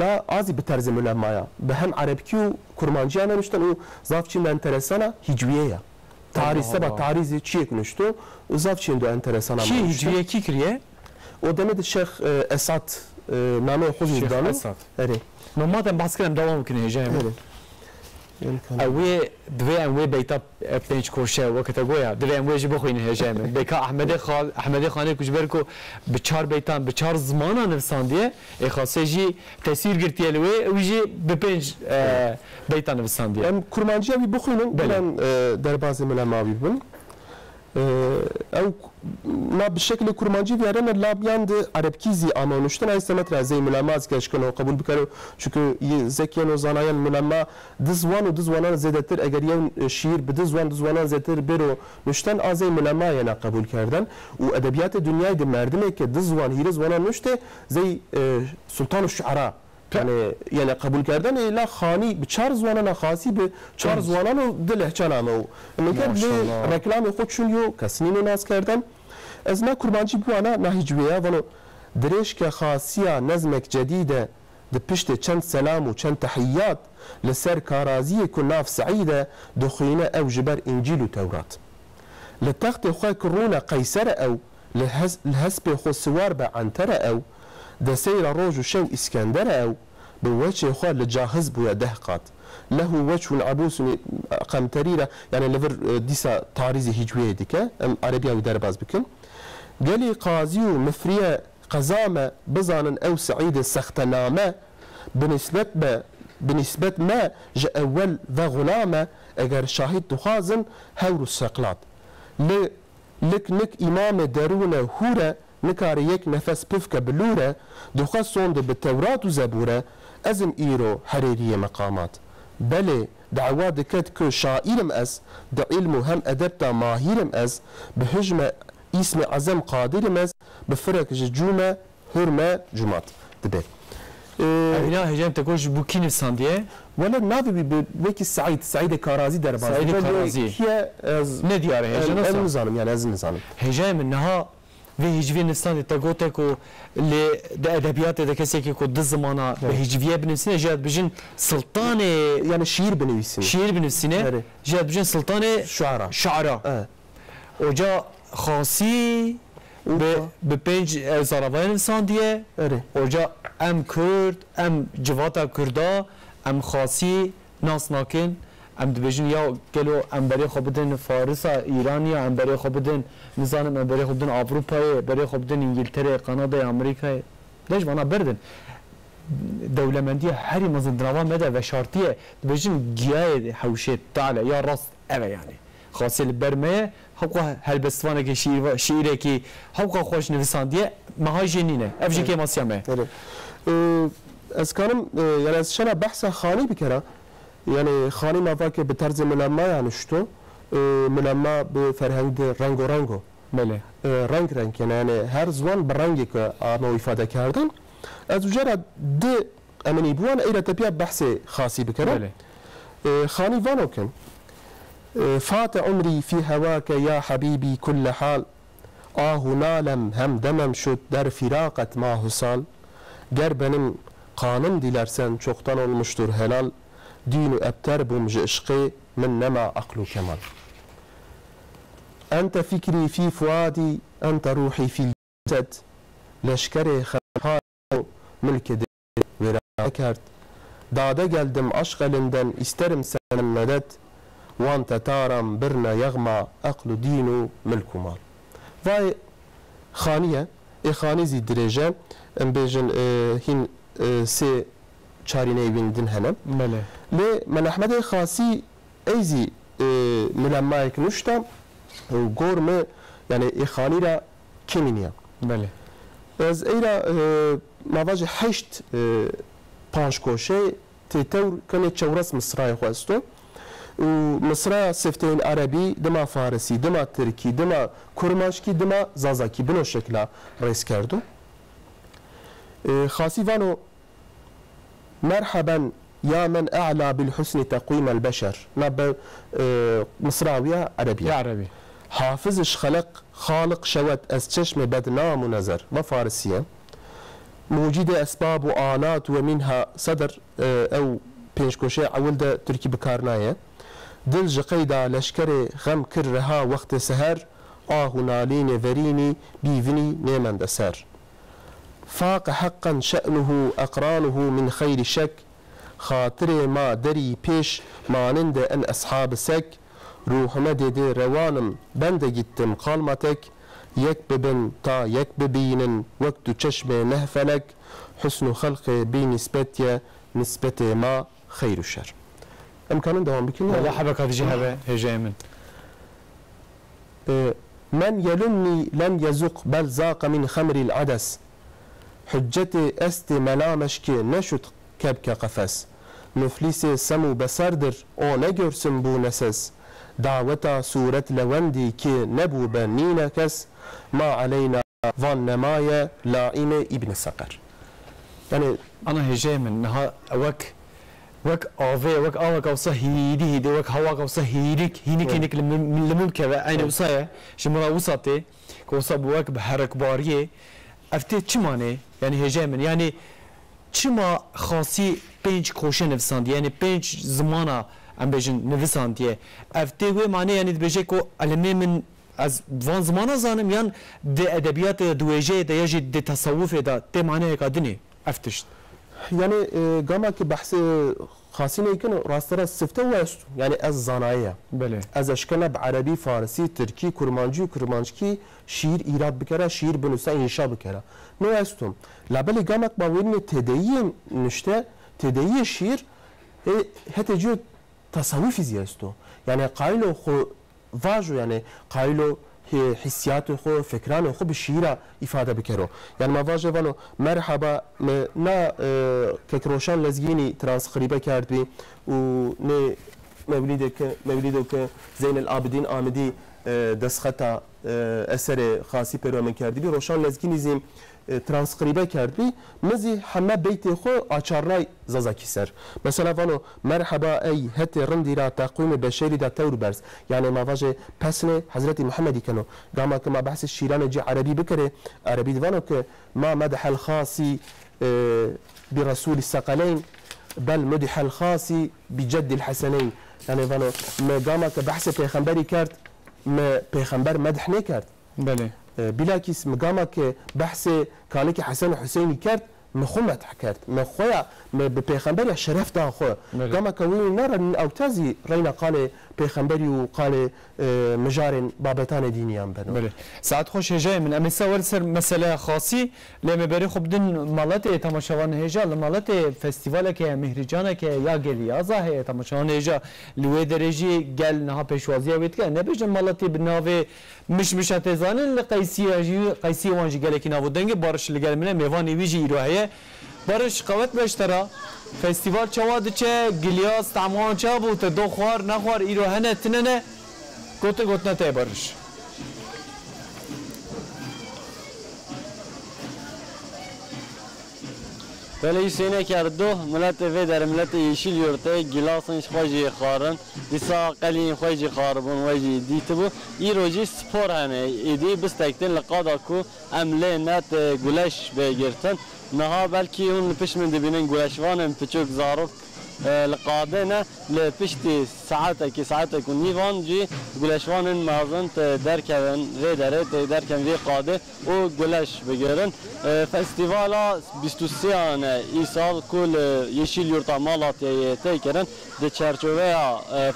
لا ازی به طرز ملمایا به هم عربکی و kurmancı نمیشتن او زافچین انترسانا هجویه tarih sabah tarihi çiğ konuştu. Uzavçin de enteresan ama. Çiğ hicviye ki kriye? O demek Şeyh Esad name Huzur'dan. Esad. Evet. Normalde baskılam devam kine hicayım. Evet. اوی دوی اموی بیتا پنج کوشه و کتگویا دوی اموی جی بخوین هجام بیکا احمد خانه کجبر کو بچار بیتان بچار زمانا نفساندیه خاصه جی تاثیر گرتیه لوی و جی به پنج بیتان نفساندیه ام kurmancıya bir بخوینن بلن در بعضی ملماوی بن او ما بالشكل كرمانجي فيرنا لابياند عربكيزي امانوشتن اي سمت زي ملامات كشكنو قبول بكرو شكو زكيانو زانايان ملاما دزوان ودزوانان زيدتر اگر يون شير بدزوان دزوانان زيدتر برو نشتن ازي ملاما ينا قبول كردن وادبيات الدنيا دي مردمه که دزوان هيرزوانان نشته زي سلطان الشعراء yani kabul kردن الا خانی به چهار زوانان خاصی به چهار زوانان و دله چنامه و میگه رکلام خودشون یو کسنین ناز کردن از ما قربانجی بوانا نهیجویه ولو درش که خاصیه نظمک جدیده د پشت چند سلام و چند تحیات لسر کارازی کناف سعیده دخینه او جبر انجیل و تورات لتخت خواه کرونا قیصر او لحسب خو سوار به عنتر او ده سير روج وشو اسكندر او بوجه خال لجاهز بويا دهقات له وجه عبوس قمتريره يعني لفر ديسا تاريزي هجويه ديكا عربيه ودرباز بكن قالي قاضي ومفريه قزامه بزان او سعيد سختنامه بنسبه ما جاء اول ذا غلامه اگر شاهد تخازن هور السقلات لك نك امام درونه هوره نکاری یک نفس پفک بلوره دخواست سوند به تورات و زبوره ازم ایرو حریری مقامات بله دعوا دکت که شاعرم از دا علم هم ادبتا ماهیرم از به حجم اسم عظم قادرم از به فرق جمعه هرمه جمعات دبه اینا هجم تکوش بوکین ساندیه ولا نافي بوكي سعيد كارازي درباز سعيد كارازي هي ندياره هجم نظام يعني از نظام هجم انها و هیچوی نستان تاگوته کو ل ادبیات دکسی که کد زمانه به هیچویه بنویسینه جاد بجن سلطان يعني شعر بنویسینه شعر بنویسینه جاد بجن سلطان شعراء وجا خاصی به پنج زاروان انسان دیه وجا ام کرد ام جواتا کردا ام خاصی ناس ناکن ام دبیجن یا کلو ام برای خوبدن فارس ایرانی ام برای خوبدن نظام ام برای خوبدن اروپای برای خوبدن انگلتره کانادا امریکا ليش وانا بردن دولمندی هری مزندروا مده و شرطیه دبیجن گیاه حوشت تعالی یا راست اوه يعني خاصی البرمه حقوق هلبستوانه که شیره که حقوق خوش نویساندیه مهاجنینه افجی که ماسیامه از کارم يعني از شنا بحث خاني بكره يعني خاني ما فاك بترز ملما يعني شتو ملما بفرهنگ رنگ و رنگو بله رنگ يعني هر زوان برنگی که آنو ifade کردن از وجرا ده امني بوان ايرا تبيا بحث خاصي بكره بله خاني فانوكن فات عمري في هواك يا حبيبي كل حال نالم هم دمم شد در فراقت ما حسال گر benim kanım dilersen çoktan olmuştur helal dinu ebter bumj ışkı min nema aklu kemal ente fikri fi fuadi ente ruhi fi cesed leşkeri khalhâ mülk edip verâ kert dade geldim aşk elinden isterim senin medet وان تتارم برنا يغمى أقل دينو ملك مال وای خانیه خانی زی درجه ام بیجن هین سه چارینه ویندن هنم بله لی من احمد خاصی ایزی ملمایک نشتم و گرم یعنی خانی را کمینیا بله از ایرا مواجه 8 پنج کوشه تیتور کنه چورس مصرای خواستو ومصر سفتين عربي دما فارسي دما تركي دما كرماشكي دما زازاكي بنو شكلا رئيس كردو خاصي فانو مرحبا يا من أعلى بالحسن تقويم البشر ناب مصراوية عربية عربي حافظش خالق شوت از چشم بدنام ونظر وفارسية موجود أسباب وآلات ومنها صدر أو بينشكوشي عولده تركي بكارناية دل جقيدا لشكري غم كرها وقت سهر نالين فريني بيفني نيمان دسار فاق حقا شأنه أقرانه من خير شك خاطري ما دري بيش ما نند أن أصحاب سك روح مدد روانم بند جتم قالمتك يك ببن تا يك ببين وقت چشم نهفلك حسن خلق بنسبتي نسبة ما خير الشر امكانن دوام بكين لا حبك هذه جهه هجاء من من يلمني لن يزق بل زاق من خمر العدس حجتي است ملامش که نشد کبک قفس مفلیس سمو بسردر او نگرسم بو نسس دعوتا صورت لوندی که نبو بنین کس ما علينا وان نمايا لائم ابن سقر يعني انا هجاي من نها وك اوفي وك اوك اوصى هيدي وك هواك اوصى هينك لممكن عين وصايا شمرا وسطي كوصى بوك بحرك باريه افتي چمانه يعني هجاي من يعني چما خاصي بينج كوشن نفساند يعني بينج زمانه ام بيجن نفساند افتي و معنی يعني بيجي كو علمي من از وان زمانه زانم یان د ادبیات دویجه د یجی د تصوف دا ته معنی کادنی افتشت يعني قامك بحث خاصين يكون راسترا سفته واست يعني از زانايه بله از اشكال بعربي فارسي تركي كرمانجي شير ايراد بكره شير بنوسا انشاء بكره نو استم لابل قامك باوين تدين نشته تدي شير هتجو تصوفي زياستو يعني قايلو خو واجو يعني قايلو حسيات خو فكران خو بالشيرة إفادة بكرو يعني ما واجه وانو مرحبا نا كروشان لزجيني ترانسخريبه كارد بي و ني موليدك زين العابدين آمدي دسخطا اثر خاصي پیرو من کردی بی روشان لزگینی زیم ترانسکریبه کردی مزی همه بیت خو آچارای زازاکی سر مثلا وانو مرحبا ای هت رندی را تقویم بشری دا تور برز یعنی ما واجه پسن حضرت محمدی کنو قاما که ما بحث شیران جی عربی بکره عربی دوانو که ما مدح الخاصی برسول الثقلين بل مدح الخاصي بجد الحسنين يعني وانو ما قاما که بحث پیغمبری کرد ما پیغمبر مدح نکرد بله بلاکیس مقامه که بحث کانی که حسن و حسینی کرد مخو مدح کرد مخویا به پیغمبر شرف دان خو قامه که وی نرن او تازی رینا قال پیغمبری و قال مجارن بابتان دینیان بنو بله ساعت خوش هجای من امسا ورسر مسئله خاصی لما بری خب دن مالت تماشاوان هجا لمالت فستیوال که مهرجان که یا گلیازا هی تماشاوان هجا لوی درجی گل نها پیشوازی وید که نبیشن مالتی بناوی مش تزانن لقیسی وانجی گله کی ناو دنگ بارش لگل منه میوانی ویجی ایروهیه بارش قوت بشترا فستیوال چواد چه گلیاز تعمان چه بود دو خوار نخوار ایرو هنه تننه گوتنا ته بارش ولی سینه کردو ملت و در ملت یشیل یورته گلاسنش خوجی خارن دیسا قلین خوجی خاربون وجی دیتبو ایروجی سپور هنه ایدی بستکتن لقادا کو عمله نت گلش بگیرتن نها بلکی اون پیش من دبینن گلشوانم پچوک زاروک لقاده نه لپشتی ساعته که نیوان جی گلشوانن مازن درکن وی درکن وی قاده و گلش بگیرن فستیوالا 23 آنه ای سال کل یشیل یورتا مالاتیه تی کرن ده چرچوه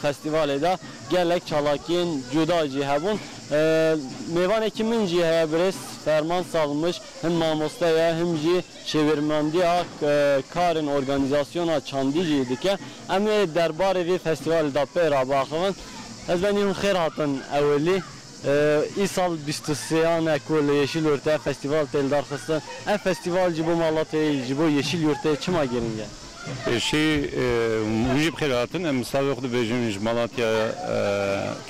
فستیوال دا گلک چالاکین جدا جی هبون میوان که من جی های برس فرمان سالمش هم ماموستaya hem جی çevirmendiya karın organizasyona çandi جی dike ama derbar vi festival da pera baxın az benim xeyr hatın evveli İsal 23 kol yeşil yurtta festival tel darxısın en festival cibo malatı cibo yeşil yurtta çima giringe müjib xeyratın em savıqdı bejin Malatya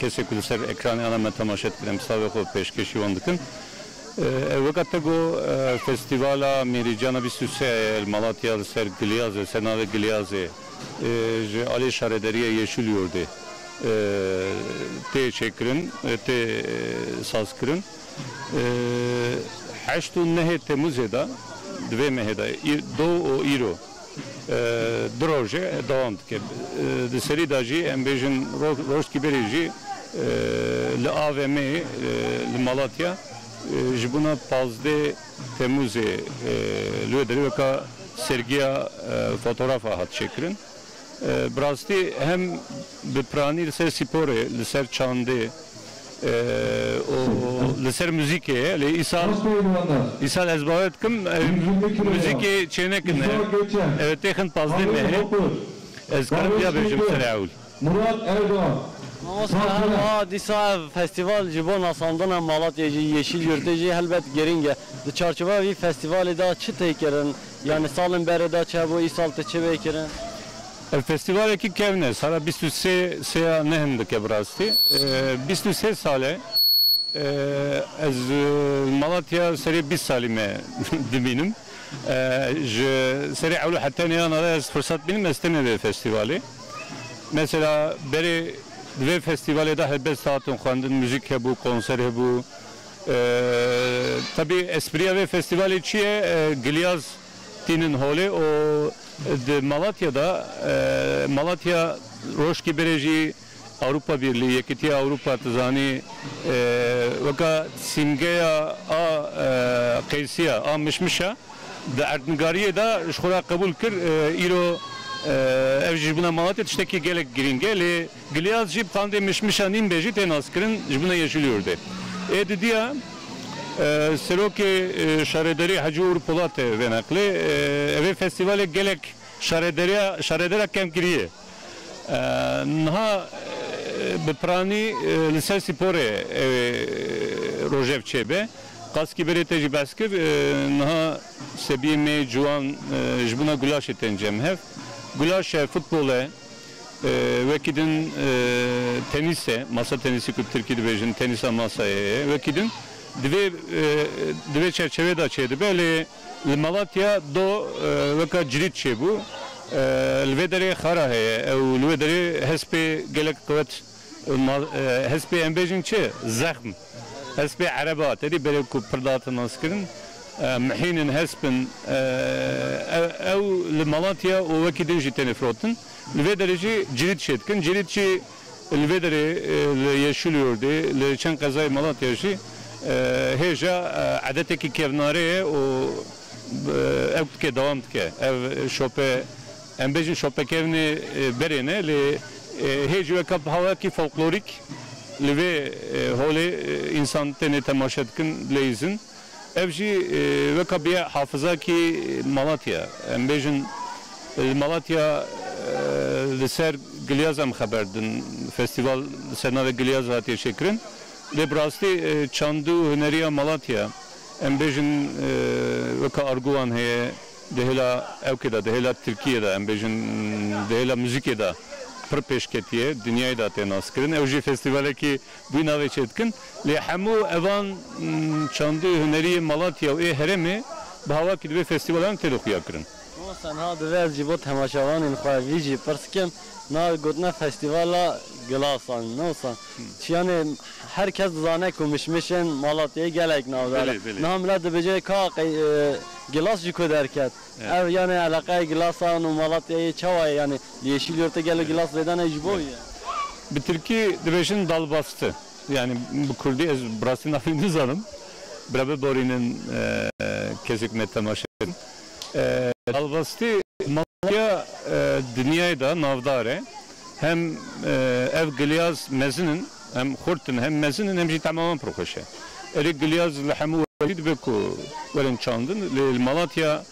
kese kulser ekranı ana tamaşa etdim savıqı peşkeşi ondukun وقت گو فستیوالا میریجانا 23 مالاتیا سر گلیازه سناو گلیازه علی شاردریه yeşil yurdu te çekrin te sazkırın 8 Temmuz'da dve mehda do iro droje devam ki de seri daji embejin roşki berici le AVM le Malatya jibuna 15 Temmuz'e lüderi ve sergiya fotoğrafa hat çekrin براستی هم به پرانی لسر سپوره لسر چانده و لسر موزیکه لی ایسال از باید کم موزیک چینه کنه تخن پازده مهره از کرم بیا بجم سر اول Murat Erdoğan Ama disa festival jibon asandana Malatya yeşil yurteci helbet geringe. Çarşıva bir festivali da çıtı kirin. Yani salın beri da çabu isal teçebe kirin. الفستیوال کی کevne سال 23 سیا نهند که براستی 23 ساله از مالاتیا سری 20 سالime deminim seri avlu hatta ne yana az fırsat benim estene de festivali mesela beri ve festivale de helbet saatin xwandin müzik bu konser bu tabi espriya ve festivali çiye Gilyaz tinin hole o de Malatya'da Malatya Roşki Bereji Avrupa Birliği Yekitiye Avrupa Tızani vaka simgeya a Kaysiya a mişmişa da Erdingariye da şura kabul kır iro evcibuna Malatya tişteki gelek giringe le Gilyaz jib kande mişmişa nin beji tenas kırın jibuna yaşılıyordu. Diya Seroke şarederi Hacur Polat'e venakle ve festivale gelek şaredera kemkiriye. Naha beprani liser spore rojev çebe. Kaski berete jibaskir naha sebiyeme juan jbuna gulaş etencem hev. Gulaş futbole ve kidin tenise masa tenisi kup Türkiye'de bejin tenisa masaya ve kidin dve çerçeve da çeydi böyle Malatya do vaka cirit çe bu lvedere xara heye ev lvedere hespe gelek kuvvet hespe embejin çe zahm hespe arabat dedi böyle ku pırdatı naskirin mihinin hespin ev Malatya o vakidin jitene frotin lvedere cirit çetkin cirit çe lvedere yaşılıyordu le çen kazay Malatya ji هیجا عادتی که کهناره و اب که دوام که اب شوپه امبیجن شوپه کهنه برینه لی هیجا کب هوا کی فولکلوریک لیوه هولی انسان تنه تماشا کن لیزن evji ve kabiye hafıza ki Malatya امبیجن Malatya liser Gilyazam haberdin festival liserna ve Gilyaz hatiye şekrin Lebrasti çandu hüneriya Malatya embejin vaka arguan heye dehela evkeda dehela Türkiye'de embejin dehela müzikeda pır peşketiye dünyayı da tenas kirin evji festivale ki bu nave çetkin le hamu evan çandu hüneriya Malatya e heremi bahava ki ve festivalden telukuya kirin. Sen ha dever cibo temaşavanın xavici perskem na godna festivala Gilasan nosa yani herkes zane kumişmişin Malatya'ya gelek navdare namla da bece ka Gilas jiko derket ev yani alakaya Gilasan Malatya'ya çavay yani yeşil yurtta gele Gilas veden ecbo ya bir Türkiye deveşin dal bastı yani bu kurdi ez Brasin afindi zanım beraber borinin kesik metamaşın dal bastı Malatya dünyayı da navdare hem ev Gilyaz mezinin hem Xurtin hem mezinin hem tamamen prokoşe. Erik Gilyaz lehamu velid beku veren çandın le Malatya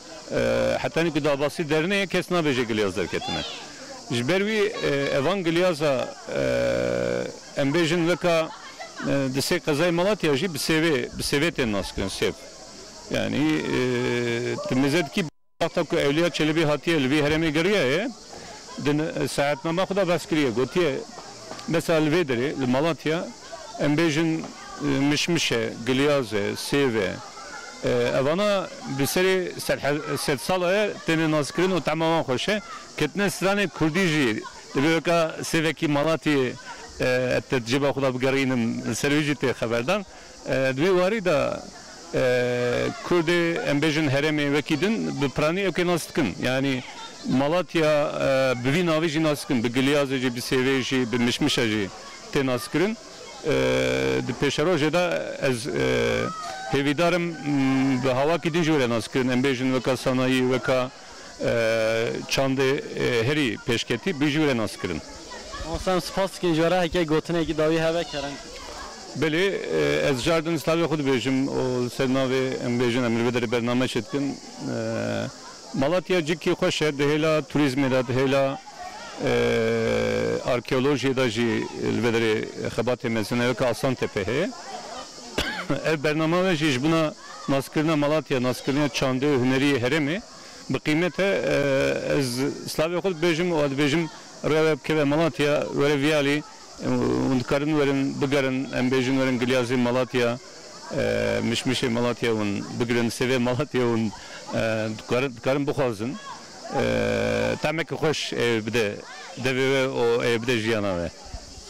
hatta ni kudabası derneğe kesna beje Gilyaz derketine. Jbervi evan Gilyaz'a embejin veka dese kazay Malatya ji biseveten naskın sev. Yani temizet ki bakta ku evliya Çelebi hatiye elvi heremi geriye saatname xuda baskiriye gotiye mesela vederi Malatya embejin mişmişe Gilyaze seve evana bir seri set salaya tene naskirin o tamamen hoşe ketne strane kurdiji debeka seveki Malatya tecrübe xuda bgarinim servicite haberdan dvi vari da Kurdi embejin heremi vekidin bir prani evkenastkın yani Malatya bir navici naskın, bir Gilyazeci, bir Seveci, bir Mişmişaci te naskırın. De peşeroje da ez hevidarım bir hava kidinci öyle naskırın. Embejin veka sanayi veka çandı heri peşketi bir öyle naskırın. O sen spas ki jara heke gotine ki davi hava keren. Beli ez jardın istavı xud bejim o serna ve embejin emrvederi bername çetkin Malatya ciki xoş dehela turizme da dehela arkeolojiye da jî li vederê xebatê mezineveka Asantepe heye. Ev bername ve jî ji buna naskirina Malatya, naskirina çandê û huneriyê herêmê bi qîmete ez slavê xwe dibêjim û dibêjim rêve bikeve Malatya were viyalî hûn dikarin werin bigerin em bêjin werin Gilyazê Malatya mişmişê Malatya hûn bigirin sevê Malatya hûn dikarin bixwazin temekî xweş bide devê we û bide jiyana we.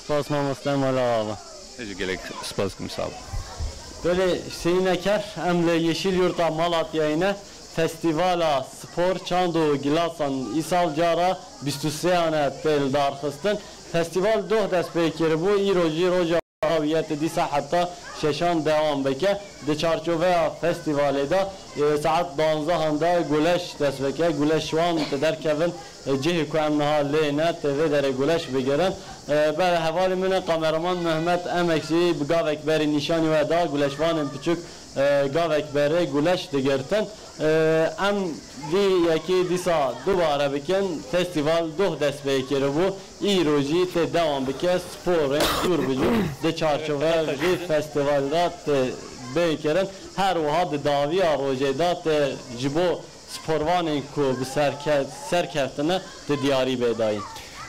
Spas mamoste mala ava. Hecî gelek spas kim sağ ol. Böyle Hüseyin Eker hem de Yeşil Yurt'a Malatya'yına Festivala Spor Çando Gilasan İsal Cara 23 ane tel darxistin. Festival doh dest bekir bu İroji Roja Haviyet disa hatta şeşan devam beke. De çarçoveya festivale da saat 12'da güleş dest beke. Güleş şu an derkevin cihi ku emnaha leyne TV dere güleş begirin. Böyle havali mine kameraman Mehmet Emekşi gavek beri nişani ve da güleşvanın küçük gavek beri güleş digertin. Em vi yeki disa dubara bikin festival doh dest bekir bu İroji te devam beke sporun dur bicu de çarçove vi festivalda te bekirin her vaha daviya rojeda te jibo sporvanên ku bi serkeftine de diyarî bêdayîn.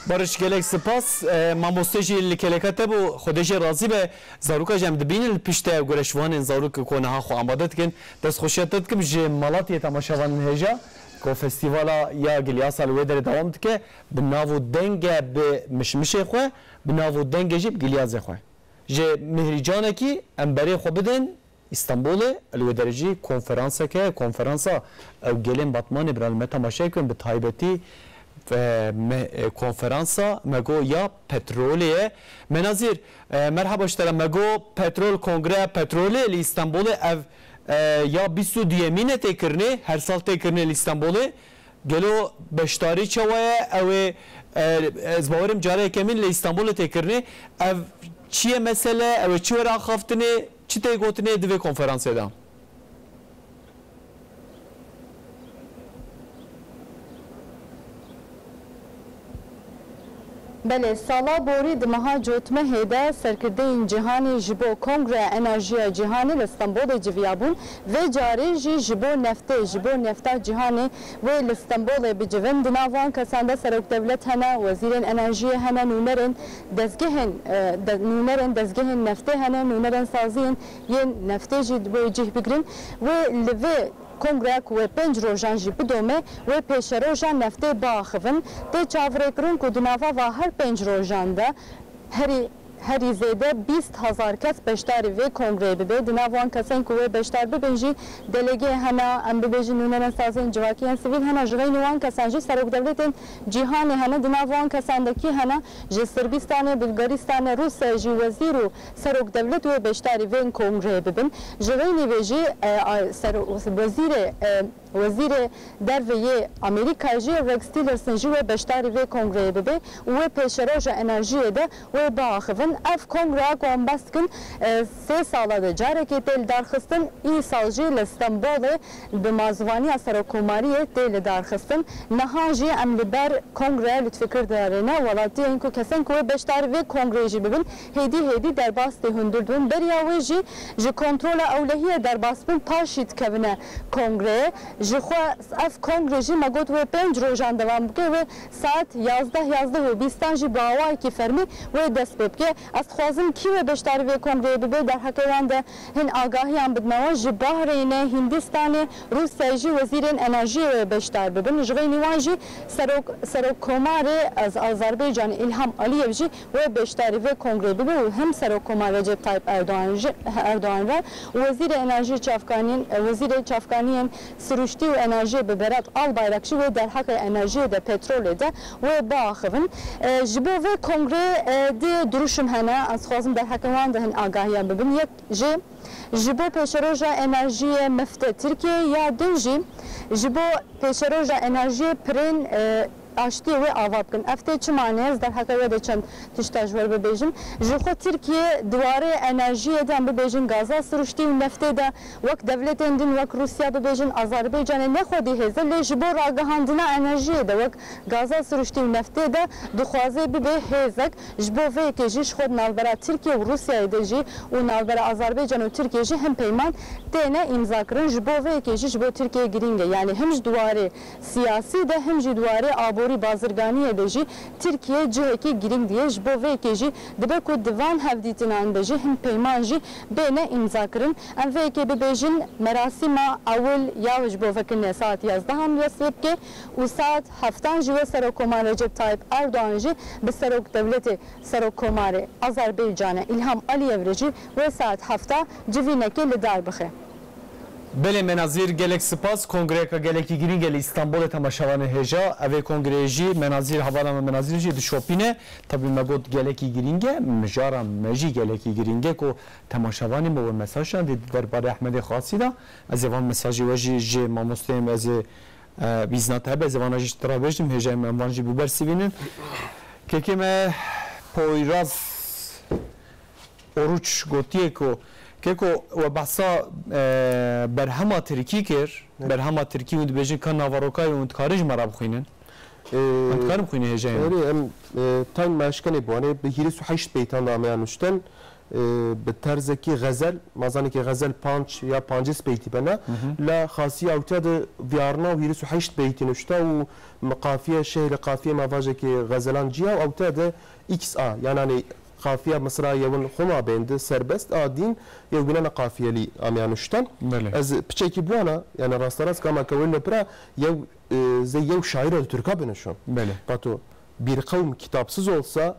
Barış gelek spas mamoste jî li kelekete bu xwedê jê razî be zaroka jî em dibînin li pişte gureşvanên zarok ku niha xwe amade dikin destxweşiya te dikim ji Malatyê temaşevanên hêja ku festîvala ya Gilyasa li wê derê dewam dike bi nav û denge bi mişmişê xwe bi nav û dengê jî bi Gilyazê xwe ji mihrîcanekî em berê xwe bidin İstanbul'e li derece konferansa ev gelin Batman'ı bir me temaşa ekin bi taybeti konferansa mego ya petroliye menazir merhaba iştara mego petrol kongre petroli li İstanbul'e ev ya bisu diyemine tekirni her sal tekirni li İstanbul'e gelo beştari çavaya ev ezbaverim cari kemin li İstanbul'e tekirni ev çiye mesele ev çiye rahaftini çite gotine divê konferansê da. Belê sala borî di meha cotmehê de serkirdeyên cîhanê ji bo Kongreya Enerjiya Cîhanê li Stenbolê civiyabûn vê carê jî ji bo neftê ji bo nefta cîhanê wê li Stenbolê bicivin di nav wan kesan de Serokdevlet hene Wezîrên Enerjiyê hene nûnerên dezgehên neftê hene nûnerên saziyên yên neftê jî di bo cih bigirin wê li vê Kongreya ku wê 5 rojan jî bidome wê pêşeroja neftê biaxivin tê çavirêkirin ku di nava va her 5 rojan de herî zêde 20,000 kes beşdarî vê kongreyê bibe di nav wan kesên ku wê beşdar bibin jî delegê hene em bibêjin nûnerên saziyên civakiyên sivîl hene ji xeyên wan kesan jî serokdevletên cîhanê hene di nav wan kesandekî hene ji Sırbistanê Bulgaristanê Rusyayê jî wezîr û serokdevlet wê beşdarî vên kongreyê bibin ji xeynî vê jî Wezîrê derveyê Amerîkayê jî Rex Tillerson jî wê beşdarî vê kongreyê bibe û wê pêşeroja enerjiyê de wê biaxivin ev kongreya ku em bes dikin 3 sala de carekê tê li darxistin îsal jî li Stenbolê bi mazivaniya serokkomariyê tê li darxistin niha jî em li ber kongreya lütfikir derêne welatiyên ku kesên ku wê beşdarî vê kongreyê jî bibin hêdî derbas tê hundirdibin beriya wê jî ji kontrola ewlehiyê derbasbin paşî dikevine kongreyê ji xwe ev kongre jî me got wê 5 rojan devam bike wê saet 11 jî bi awayekî fermî wê dest pê bike ez dixwazim kî wê beşdarî vê kongreyê bibe derhekê wan de hin agahiyan bidnewe ji Bahreyne Hindistanê Rusyayê jî wezîrên enerjiyê wê beşdar bibin ji xeynî wan jî serokkomarê Azerbaycanê İlham Aliyev jî wê beşdarî vê kongreyê bibe û hem serokkomar Recep Tayyip Erdoğan ve wezîrê enerjiyê çavkaniyên Siruştî û enerjiyê bi Berat Albayrakçı ve derhekê enerjiyê de petrolê de wê biaxivin ji bo vê kongrê dê duruşum hene ez dixwazim derhekê wan de hin agahiyan bibin yek ji bo pêşeroja enerjiyê mefte Tirkiye ya din jî ji bo pêşeroja enerjiyê pirên آشتی و آواب کن افته چه معنی است در حقیقت چند تشتاجور ببیجن جخو ترکیه دواره انرژی دام ببیجن گازا سرشتی و نفته دا وک دولت اندین وک روسیا ببیجن آذربایجان نخودی هزل جبر آگاهاندنا انرژی دا وک گازا سرشتی و نفته دا دخوازه ببه هزک جبو وی که جیش خود نالبرا ترکیه و روسیا دجی و نالبرا آذربایجان و ترکیه جی هم پیمان تینه امضا کرن جبو وی که جیش بو ترکیه گرینگه یعنی همش دواره سیاسی ده همش دواره آبوری بازرگانی دجی ترکیه جه کی گرینگ دیه جبو وی که جی دبه کو دوان هفدیتنان دجی هم پیمان جی بینه امضا کرن ام وی که ببیجن مراسم اول یا جبو وکن ساعت 11 هم رسید که و ساعت 7 جو سرکومار رجب طایب اردوغان جی به سرک دولت سرکومار آذربایجان الهام علییو رجی و ساعت 7 جوینه که لدار بخه بله مناظر گلک سپاس کنگره که گلکی گرینگ استانبول تماشاوان هجا اوه کنگره جی مناظر حوالا مناظر جی دشوپینه طبی مگود گلکی گرینگه مجارم مجی گلکی گرینگه که تماشاوانی مو مساجان دید درباره احمد خاصی دا از اوان مساجی وجی جی ما مسلم از بیزنات هبه از اوان اجیش ترابیجدیم هجا منوان جی ببرسی بینن که کمه پویراز اروچ گوتیه که و بحثا برهما ترکی کر برهما ترکی و دبیجن کن نواروکای و انتکارج مرا بخوینن انتکارم خوینه هجایی ام تاین مشکنه بوانه به هیری سو 8 بیتان دامه انوشتن به طرز کی غزل مازانی که غزل 5 یا 5 بیتی بنا لا خاصی اوتاد ویارنا و هیری سو 8 بیتی نوشتا و قافیه شهر قافیه مواجه که غزلان جیا و اوتاد ایکس آ یعنی قافیه مصرا یون خما بند سربست آدین یو بنا قافیه لی آمیانوشتن از بچکی بوانا یعنی راستراس کما کول لپرا یو زي يو شاعر تركا بنشون باتو bir kavm kitapsız olsa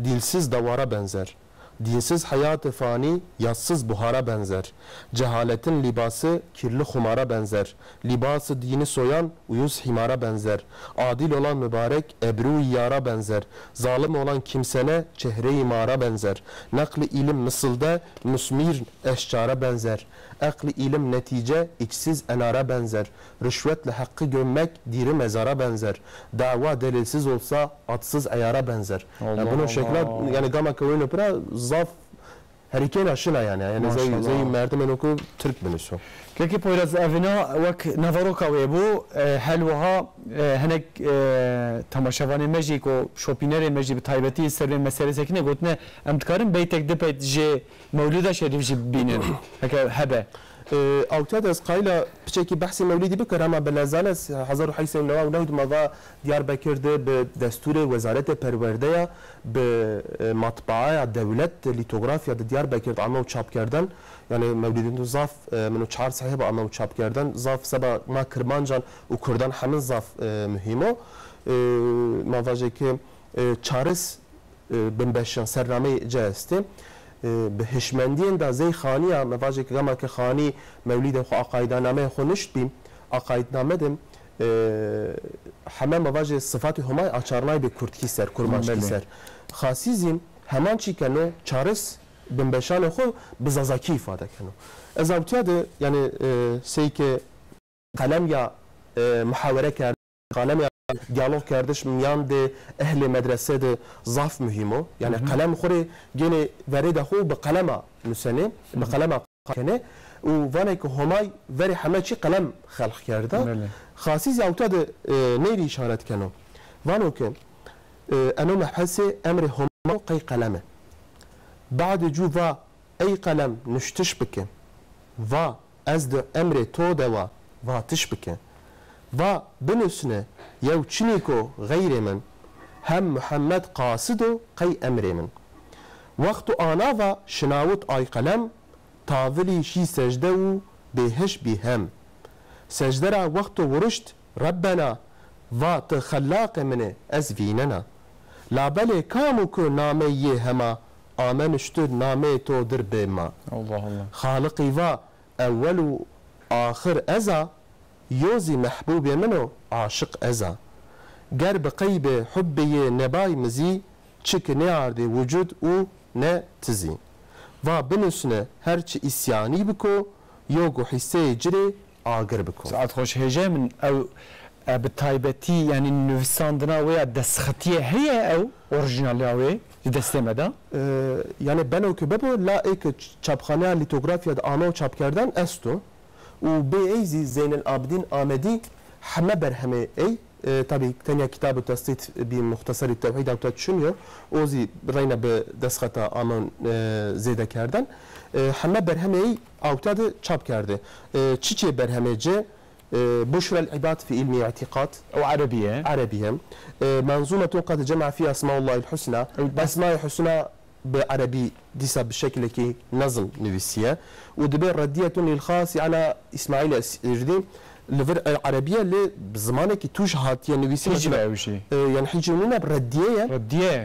dilsiz davara benzer. Dinsiz hayat-ı fani yassız buhara benzer. Cehaletin libası kirli humara benzer. Libası dini soyan uyuz himara benzer. Adil olan mübarek ebru-i yara benzer. Zalim olan kimsene çehre-i mara benzer. Nakli ilim mısılda musmir eşcara benzer. Akli ilim netice içsiz enara benzer. Rüşvetle hakkı gömmek diri mezara benzer. Dava delilsiz olsa atsız ayara benzer. Yani bunun şekli yani gama kavunu pira zaf heriken aşına yani zey merdiven oku Türk binisu. Keki poyraz evina vak navaroka ve bu helvaha henek tamaşavani mecik o şopineri mecik bir taybeti serven meselesi ne gotne emtkarın beytek depet je mevlida şerif ji binin hebe اوتاد از قایل بچکی بحث مولیدی بکر اما بلازاله 1999 ماذا دیار بکرده به دستور وزارت پرورده به مطبعه دولت لیتوگرافیا دیار بکرد اما چاپ کردن یعنی مولیدین تو ضاف منو 4 صحیفه اما چاپ کردن ضاف سبا ما کرمانجان و کردان همین ضاف مهمه مواجه که چارس بنبشان سرنامه جاسته به هشمندین دا زی خانیه مواجه که گما که خانی مولید خو عقایدنامه خو نشت بیم عقایدنامه دم همه مواجه صفات همای اچارنای به کردکی سر کرمانشکی سر خاصیزیم همان چی کنو چارس بنبشان خو بزازاکی ifade کنو از اوتیاد یعنی سی که قلم یا محاوره کرد قلم یا diyalog kardeş miyan de ehli medrese de zaf mühimo yani kalem khore gene veri de xo be kalema musane be kalema kane و vane ko homay veri hamachi kalem khalq karda khasi zawta de neyri işaret kano vano ke ana mahse emri homo qay kaleme بعد جوا اي قلم نشتش بك va az de emri to de va tishbike و بنسنه يو تشنيكو غير من هم محمد قاصدو قي أمر من وقت آناوا شناوت آي قلم تاولي شي سجدو بهش بهم سجدرا وقت ورشت ربنا و تخلاق منه از فيننا لا بلي كاموكو نامي هما آمنشتو نامي تو در بما الله خالقي و أول آخر أزا يوزي محبوب منو عاشق أزا گر بقيب حبي نباي مزي چك نعرض وجود او نتزي و بنسنه هرچ إسياني بكو يوغو حسي جري آگر بكو ساعت خوش هجه من او بالتایبەتی ینی نووساندنا وەیە دەستخەتیە هەیە ئەو ئۆریژینالیاوێ دەستێ مەدا یعنی بنو که ببو لا ایک چاپخانه لیتوگرافیا آنو چاپ کردن استو و به ایزی زین العابدین آمدی همه بر همه ای طبعا تنیا کتاب تسطیط بی مختصر التوحید او تشنیو اوزی راینا به دستخطا آمان زیده کردن همه بر همه ای او تاد چاپ کرده چی بر همه جه بشرى العباد في علم اعتقاد او عربية منظومة قد جمع فيها اسماء الله الحسنى اسماء الحسنى بعربي ديسا بشكل كي نظم نفسية ودبر ردية للخاص على اسماعيل السردي لفر العربية اللي بزمانه كي توش هاتيه نفسية يعني حجمنا بردية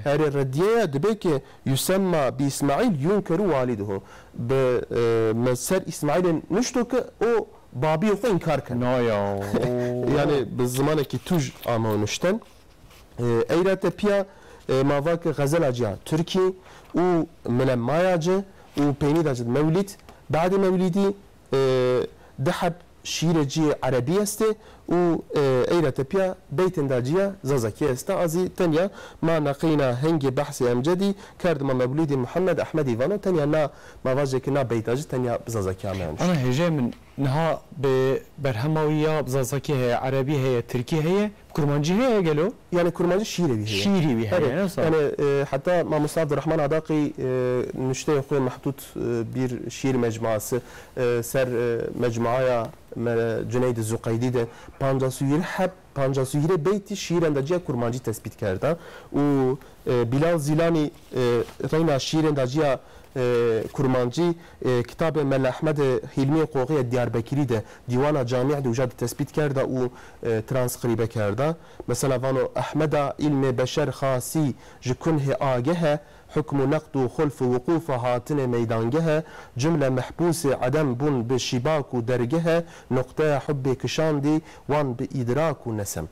هذه الردية دبك يسمى باسماعيل ينكر والده بمسر اسماعيل نشتك او بابی خو انکار کرد یعنی به زمانی که توش آمانشتن ایرات پیا ماواک غزل اجیا ترکی و من مایاجه و پینی داجد مولد بعد مولدی دحب شیر جی عربی است و ایرات پیا بیت داجیا زازکی است ازی تنیا ما نقینا هنگ بحث امجدی کرد ما مولد محمد احمد ایوانو تنیا نا مواجه که نا بیت داجد تنیا زازکی آمانش انا هجا من نها ببرهموية بزازكي هي عربي هي تركي هي كرمانجي هي قالوا يعني كرمانجي شيري بي هي يعني حتى ما مصطفى عبد الرحمن عداقي نشتي اخويا محطوط بير شير مجموعه سر مجموعه جنيد الزقيدي ده بانجاسوير حب پانجاسویه بیت شیر انداجی کرمانجی تثبیت کرده و بلال زیلانی رینا شیر انداجی کرمانجی کتاب مل احمد حلمی قوقی دیاربکری ده دیوان جامع دوجاد تثبیت کرده و ترانسکریبه کرده مثلا وانو احمد علم بشر خاصی جکنه آگه حكم نقد وخلف وقوف هاتن ميدانجها جملة محبوس عدم بن بشباك ودرجها نقطة حب كشاندي وان بإدراك ونسم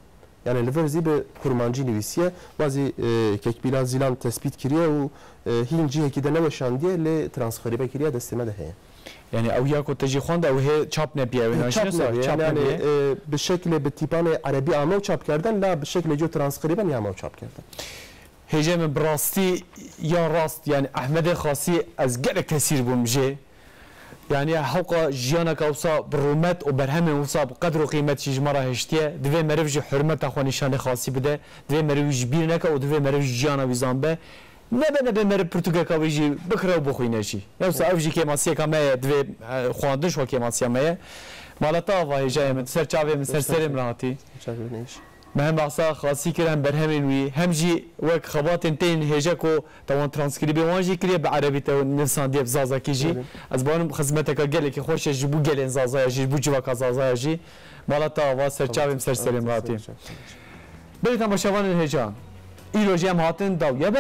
يعني الفرزي بكرمانجي نويسية وازي كيكبيلا زيلان تثبيت كريا و هين جهة كده نوى شاندية لترانسخريبة كريا دستمده هي يعني او ياكو تجي خوند او هي چاپ نبيه يعني بالشكل بالتيبان عربي عمو چاپ کردن لا بالشكل جو ترانسخريبا يا عمو چاپ کردن هجا من براستي يا راست يعني احمد خاصي از قلق تسير بومجي يعني حلقة جيانا كوصا برومات وبرهم وصا بقدر وقيمة شي جمرة هشتيا دوي مرفج حرمة اخواني شان خاصي بده دوي مرفج بيرنكا ودوي مرفج جيانا ويزانبه نبه مرف برتغال كويجي بكره وبخوينشي يوصا افجي كيماسيا كما دوي خواندش وكيماسيا ما مالتا هجا من سر چاوي من سر سرم راحتي مهم بحثا خاصی کردن برهمین وی همجی وک خبات انتین هجا کو توان ترانسکریبی وانجی کریه به عربی تو نفسان دیف زازا کیجی از بانم خدمتک گله که خوش جبو گله زازا جی بو جوا زازا جی مالتا وا سرچاویم سر سلیم راتی برید تماشاوان هجا ایروجی هم هاتن داو یا